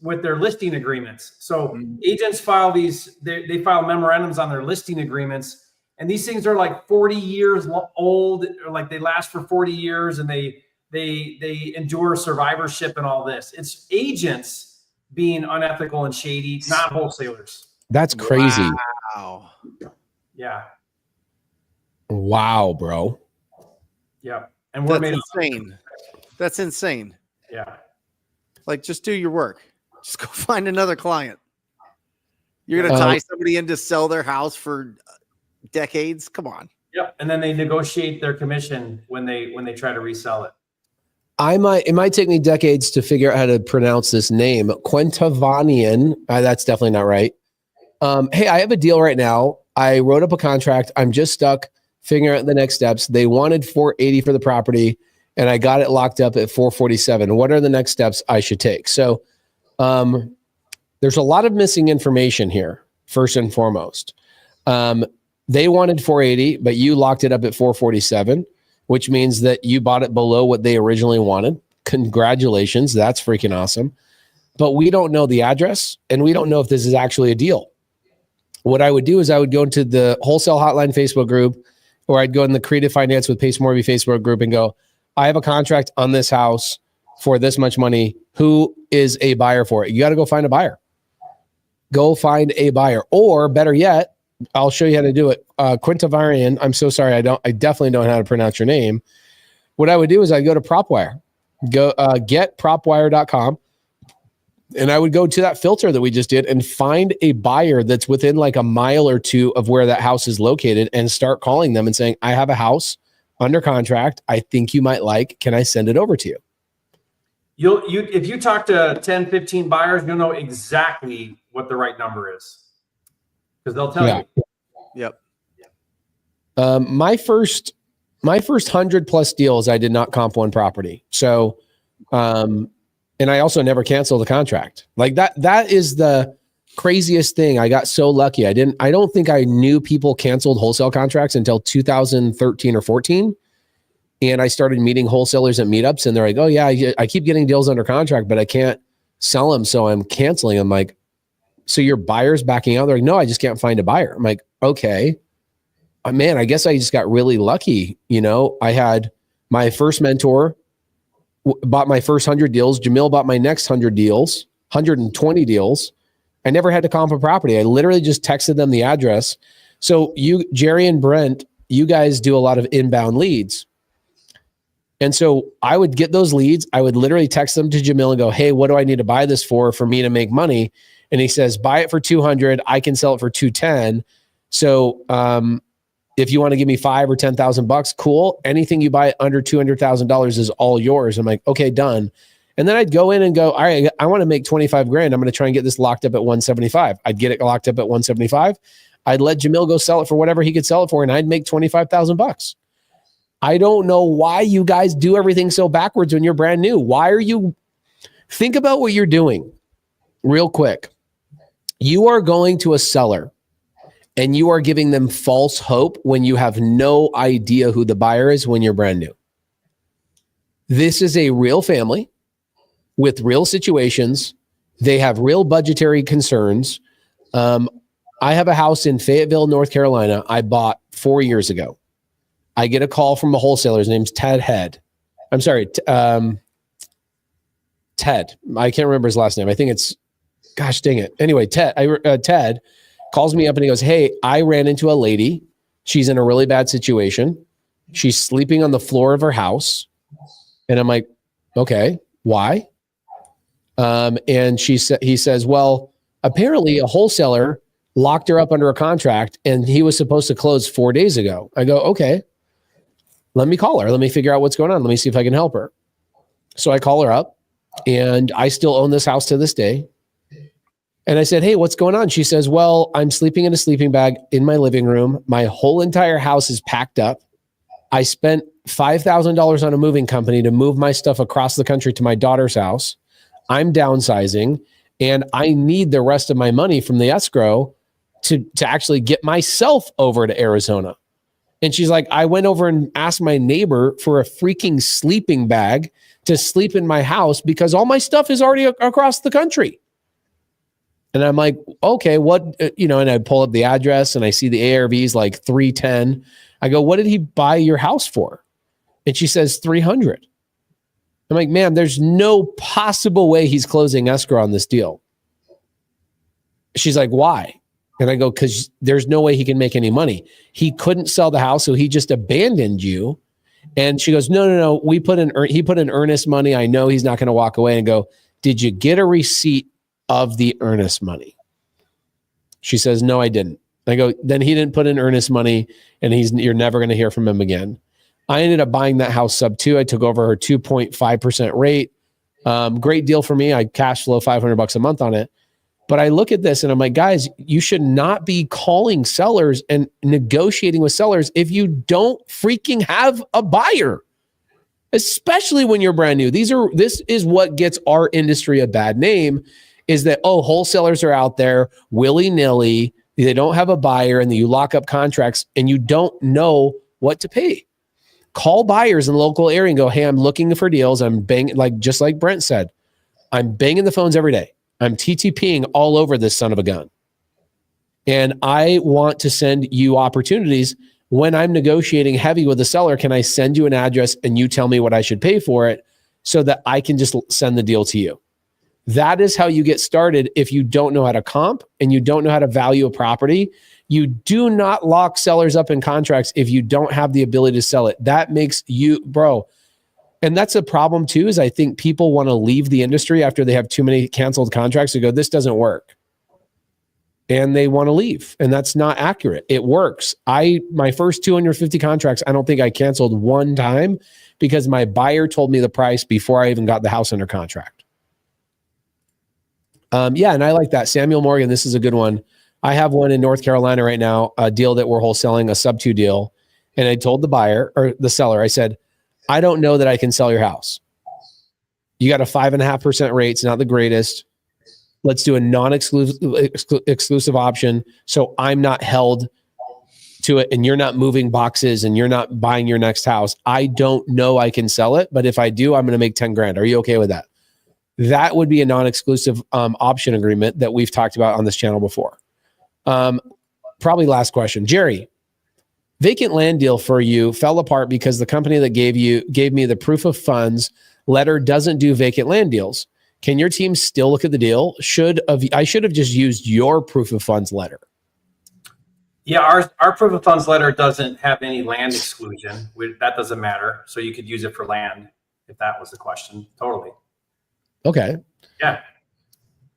with their listing agreements. So agents file they file memorandums on their listing agreements, and these things are like 40 years old, or like they last for 40 years, and they endure survivorship and all this. It's agents being unethical and shady, not wholesalers. That's crazy. Wow. Yeah. Wow, bro. Yeah. And we're That's insane. That's insane. Yeah. Like, just do your work. Just go find another client. You're going to tie somebody in to sell their house for decades? Come on. Yep. And then they negotiate their commission when they try to resell it. It might take me decades to figure out how to pronounce this name. Quentavanian. That's definitely not right. Hey, I have a deal right now. I wrote up a contract. I'm just stuck figuring out the next steps. They wanted $480 for the property, and I got it locked up at $447. What are the next steps I should take? So there's a lot of missing information here, first and foremost. They wanted $480, but you locked it up at $447, which means that you bought it below what they originally wanted. Congratulations. That's freaking awesome. But we don't know the address, and we don't know if this is actually a deal. What I would do is I would go into the Wholesale Hotline Facebook group, or I'd go in the Creative Finance with Pace Morby Facebook group and go, I have a contract on this house for this much money. Who is a buyer for it? You got to go find a buyer. Go find a buyer. Or better yet, I'll show you how to do it. Quintavarian, I'm so sorry. I definitely don't know how to pronounce your name. What I would do is I'd go to PropWire, getpropwire.com. And I would go to that filter that we just did and find a buyer that's within like a mile or two of where that house is located and start calling them and saying, I have a house under contract. I think you might like, can I send it over to you? If you talk to 10, 15 buyers, you'll know exactly what the right number is because they'll tell you. Yep. My first 100+ deals, I did not comp one property. So, and I also never canceled the contract. Like that is the craziest thing. I got so lucky. I don't think I knew people canceled wholesale contracts until 2013 or 14. And I started meeting wholesalers at meetups, and they're like, oh yeah, I keep getting deals under contract, but I can't sell them. So I'm canceling. I'm like, so your buyer's backing out? They're like, no, I just can't find a buyer. I'm like, okay, man, I guess I just got really lucky. You know, I had my first mentor bought my first 100 deals. Jamil bought my next 100 deals, 120 deals. I never had to comp a property. I literally just texted them the address. So you, Jerry and Brent, you guys do a lot of inbound leads. And so I would get those leads. I would literally text them to Jamil and go, hey, what do I need to buy this for me to make money? And he says, buy it for 200. I can sell it for 210. So, if you want to give me $5,000 or $10,000, cool. Anything you buy under $200,000 is all yours. I'm like, okay, done. And then I'd go in and go, all right, I want to make 25 grand. I'm going to try and get this locked up at 175. I'd get it locked up at 175. I'd let Jamil go sell it for whatever he could sell it for, and I'd make $25,000. I don't know why you guys do everything so backwards when you're brand new. Why are you? Think about what you're doing real quick. You are going to a seller and you are giving them false hope when you have no idea who the buyer is when you're brand new. This is a real family with real situations. They have real budgetary concerns. I have a house in Fayetteville, North Carolina, I bought 4 years ago. I get a call from a wholesaler. His name's Ted. Ted. I can't remember his last name. I think it's, gosh dang it. Anyway, Ted calls me up and he goes, hey, I ran into a lady. She's in a really bad situation. She's sleeping on the floor of her house. And I'm like, okay, why? And he says, well, apparently a wholesaler locked her up under a contract, and he was supposed to close 4 days ago. I go, okay, let me call her. Let me figure out what's going on. Let me see if I can help her. So I call her up, and I still own this house to this day. And I said, hey, what's going on? She says, well, I'm sleeping in a sleeping bag in my living room. My whole entire house is packed up. I spent $5,000 on a moving company to move my stuff across the country to my daughter's house. I'm downsizing, and I need the rest of my money from the escrow to actually get myself over to Arizona. And she's like, I went over and asked my neighbor for a freaking sleeping bag to sleep in my house because all my stuff is already across the country. And I'm like, okay, what, and I pull up the address and I see the ARV's like 310. I go, what did he buy your house for? And she says 300. I'm like, ma'am, there's no possible way he's closing escrow on this deal. She's like, why? And I go, because there's no way he can make any money. He couldn't sell the house, so he just abandoned you. And she goes, no. He put in earnest money. I know he's not going to walk away. And go, did you get a receipt of the earnest money? She says, no, I didn't. I go, then he didn't put in earnest money, and you're never going to hear from him again. I ended up buying that house sub 2. I took over her 2.5% rate. Great deal for me. I cash flow $500 a month on it. But I look at this and I'm like, guys, you should not be calling sellers and negotiating with sellers if you don't freaking have a buyer, especially when you're brand new. This is what gets our industry a bad name, is that, wholesalers are out there willy-nilly. They don't have a buyer, and then you lock up contracts and you don't know what to pay. Call buyers in the local area and go, hey, I'm looking for deals. I'm banging, just like Brent said, I'm banging the phones every day. I'm TTPing all over this son of a gun. And I want to send you opportunities. When I'm negotiating heavy with a seller, can I send you an address and you tell me what I should pay for it so that I can just send the deal to you? That is how you get started if you don't know how to comp and you don't know how to value a property. You do not lock sellers up in contracts if you don't have the ability to sell it. That makes you, bro. And that's a problem too, is I think people want to leave the industry after they have too many canceled contracts to go, this doesn't work. And they want to leave. And that's not accurate. It works. My first 250 contracts, I don't think I canceled one time because my buyer told me the price before I even got the house under contract. And I like that. Samuel Morgan, this is a good one. I have one in North Carolina right now, a deal that we're wholesaling, a sub 2 deal. And I told the buyer or the seller, I said, I don't know that I can sell your house. You got a 5.5% rate. It's not the greatest. Let's do a non-exclusive option. So I'm not held to it and you're not moving boxes and you're not buying your next house. I don't know I can sell it, but if I do, I'm going to make 10 grand. Are you okay with that? That would be a non-exclusive option agreement that we've talked about on this channel before. Probably last question. Jerry, vacant land deal for you fell apart because the company that gave me the proof of funds letter doesn't do vacant land deals. Can your team still look at the deal? I should have just used your proof of funds letter. Yeah, our proof of funds letter doesn't have any land exclusion. That doesn't matter. So you could use it for land if that was the question. Totally. Okay. Yeah.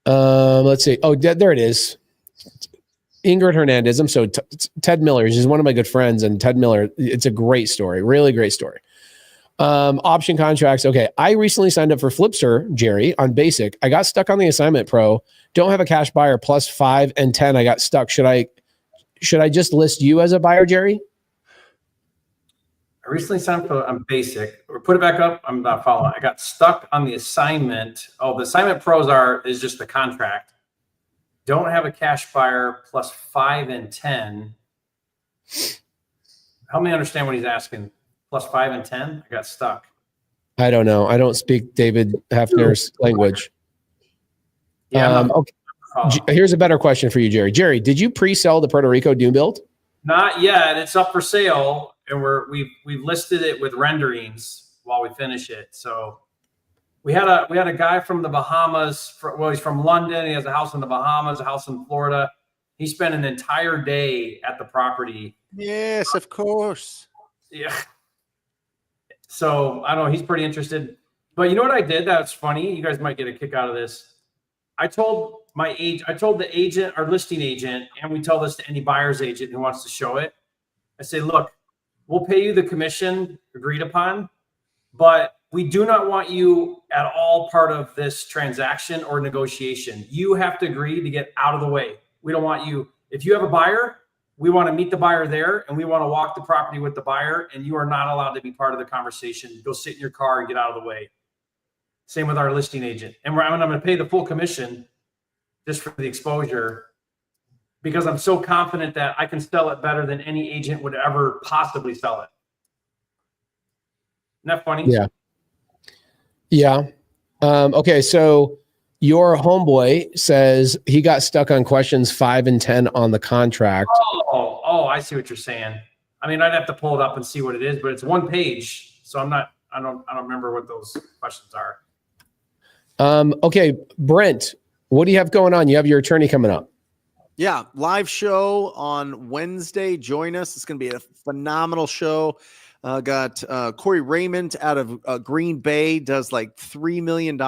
Let's see. Oh, there it is. Ingrid Hernandez. So Ted Miller is one of my good friends, and Ted Miller, it's a great story, really great story. Option contracts. Okay. I recently signed up for Flipster, Jerry, on basic. I got stuck on the assignment pro. Don't have a cash buyer plus 5 and 10. I got stuck. Should I just list you as a buyer, Jerry? I recently signed up on basic. Or put it back up. I'm not following. I got stuck on the assignment. Oh, the assignment pros is just the contract. Don't have a cash buyer plus 5 and 10. Help me understand what he's asking. Plus 5 and 10? I got stuck. I don't know. I don't speak David Hefner's language. Yeah. Okay. Here's a better question for you, Jerry. Jerry, did you pre-sell the Puerto Rico new build? Not yet. It's up for sale, and we've listed it with renderings while we finish it. So we had a guy from the Bahamas. He's from London. He has a house in the Bahamas, a house in Florida. He spent an entire day at the property. Yes, of course. Yeah. So I don't know. He's pretty interested. But you know what I did? That's funny. You guys might get a kick out of this. I told the agent, our listing agent, and we tell this to any buyer's agent who wants to show it. I say, look, we'll pay you the commission agreed upon, but we do not want you at all part of this transaction or negotiation. You have to agree to get out of the way. We don't want you. If you have a buyer, we want to meet the buyer there, and we want to walk the property with the buyer, and you are not allowed to be part of the conversation. Go sit in your car and get out of the way. Same with our listing agent. And I'm going to pay the full commission just for the exposure, because I'm so confident that I can sell it better than any agent would ever possibly sell it. Isn't that funny? Yeah. Yeah. Okay. So your homeboy says he got stuck on questions 5 and 10 on the contract. Oh, I see what you're saying. I mean, I'd have to pull it up and see what it is, but it's one page. So I don't remember what those questions are. Okay. Brent, what do you have going on? You have your attorney coming up. Yeah, live show on Wednesday. Join us. It's going to be a phenomenal show. Got Corey Raymond out of Green Bay, does like $3 million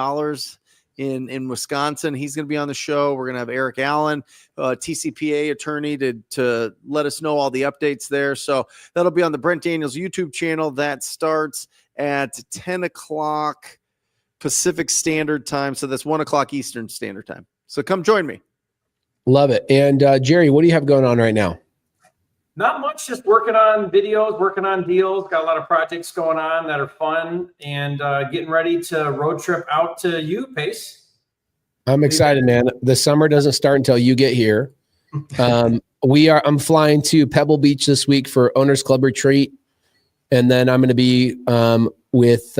in Wisconsin. He's going to be on the show. We're going to have Eric Allen, TCPA attorney, to let us know all the updates there. So that'll be on the Brent Daniels YouTube channel. That starts at 10 o'clock Pacific Standard Time. So that's 1 o'clock Eastern Standard Time. So come join me. Love it. And Jerry, what do you have going on right now? Not much, just working on videos, working on deals. Got a lot of projects going on that are fun, and getting ready to road trip out to you, Pace. I'm excited, man. The summer doesn't start until you get here. I'm flying to Pebble Beach this week for Owners Club retreat. And then I'm going to be with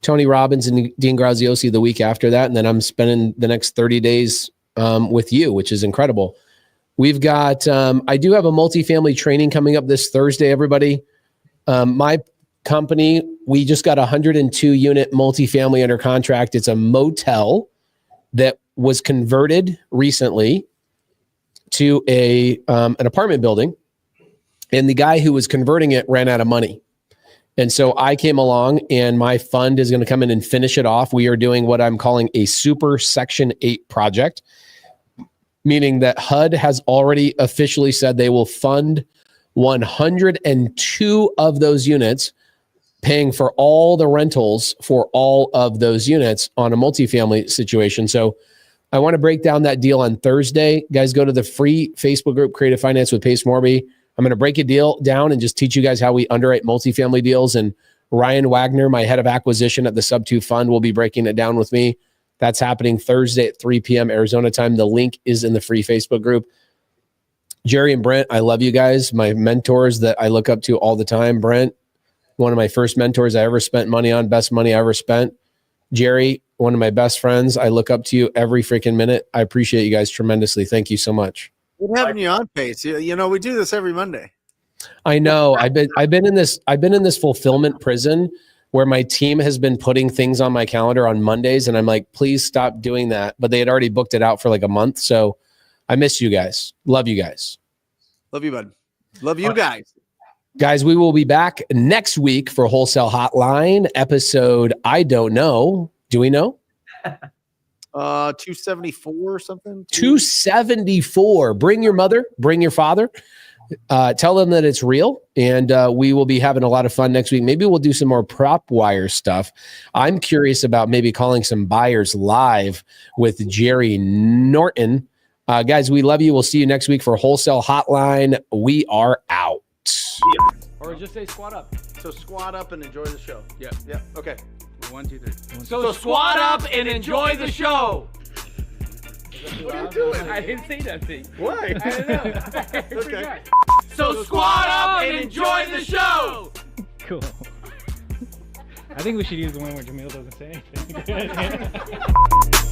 Tony Robbins and Dean Graziosi the week after that. And then I'm spending the next 30 days with you, which is incredible. We've got, I do have a multifamily training coming up this Thursday, everybody. My company, we just got a 102 unit multifamily under contract. It's a motel that was converted recently to an apartment building. And the guy who was converting it ran out of money. And so I came along, and my fund is going to come in and finish it off. We are doing what I'm calling a super Section 8 project, meaning that HUD has already officially said they will fund 102 of those units, paying for all the rentals for all of those units on a multifamily situation. So I want to break down that deal on Thursday. Guys, go to the free Facebook group, Creative Finance with Pace Morby. I'm going to break a deal down and just teach you guys how we underwrite multifamily deals. And Ryan Wagner, my head of acquisition at the Sub2 Fund, will be breaking it down with me. That's happening Thursday at 3 p.m. Arizona time. The link is in the free Facebook group. Jerry and Brent, I love you guys. My mentors that I look up to all the time. Brent, one of my first mentors I ever spent money on, best money I ever spent. Jerry, one of my best friends. I look up to you every freaking minute. I appreciate you guys tremendously. Thank you so much. Good having you on, Pace. You know, we do this every Monday. I know. I've been in this fulfillment prison where my team has been putting things on my calendar on Mondays, and I'm like, please stop doing that. But they had already booked it out for like a month. So I miss you guys. Love you guys. Love you, bud. Love you guys. Guys, we will be back next week for Wholesale Hotline episode. I don't know. Do we know? 274 or something. 274. Bring your mother, bring your father. Tell them that it's real, and we will be having a lot of fun next week. Maybe we'll do some more prop wire stuff. I'm curious about maybe calling some buyers live with Jerry Norton. Guys, we love you. We'll see you next week for Wholesale Hotline. We are out. Or just say squat up. So squat up and enjoy the show. Yeah. Yeah. Okay. 1, 2, 3. So squat up and enjoy the show. What are you doing? I didn't say nothing. Why? I don't know. Okay. So squat up and enjoy the show. Cool. I think we should use the one where Jamil doesn't say anything.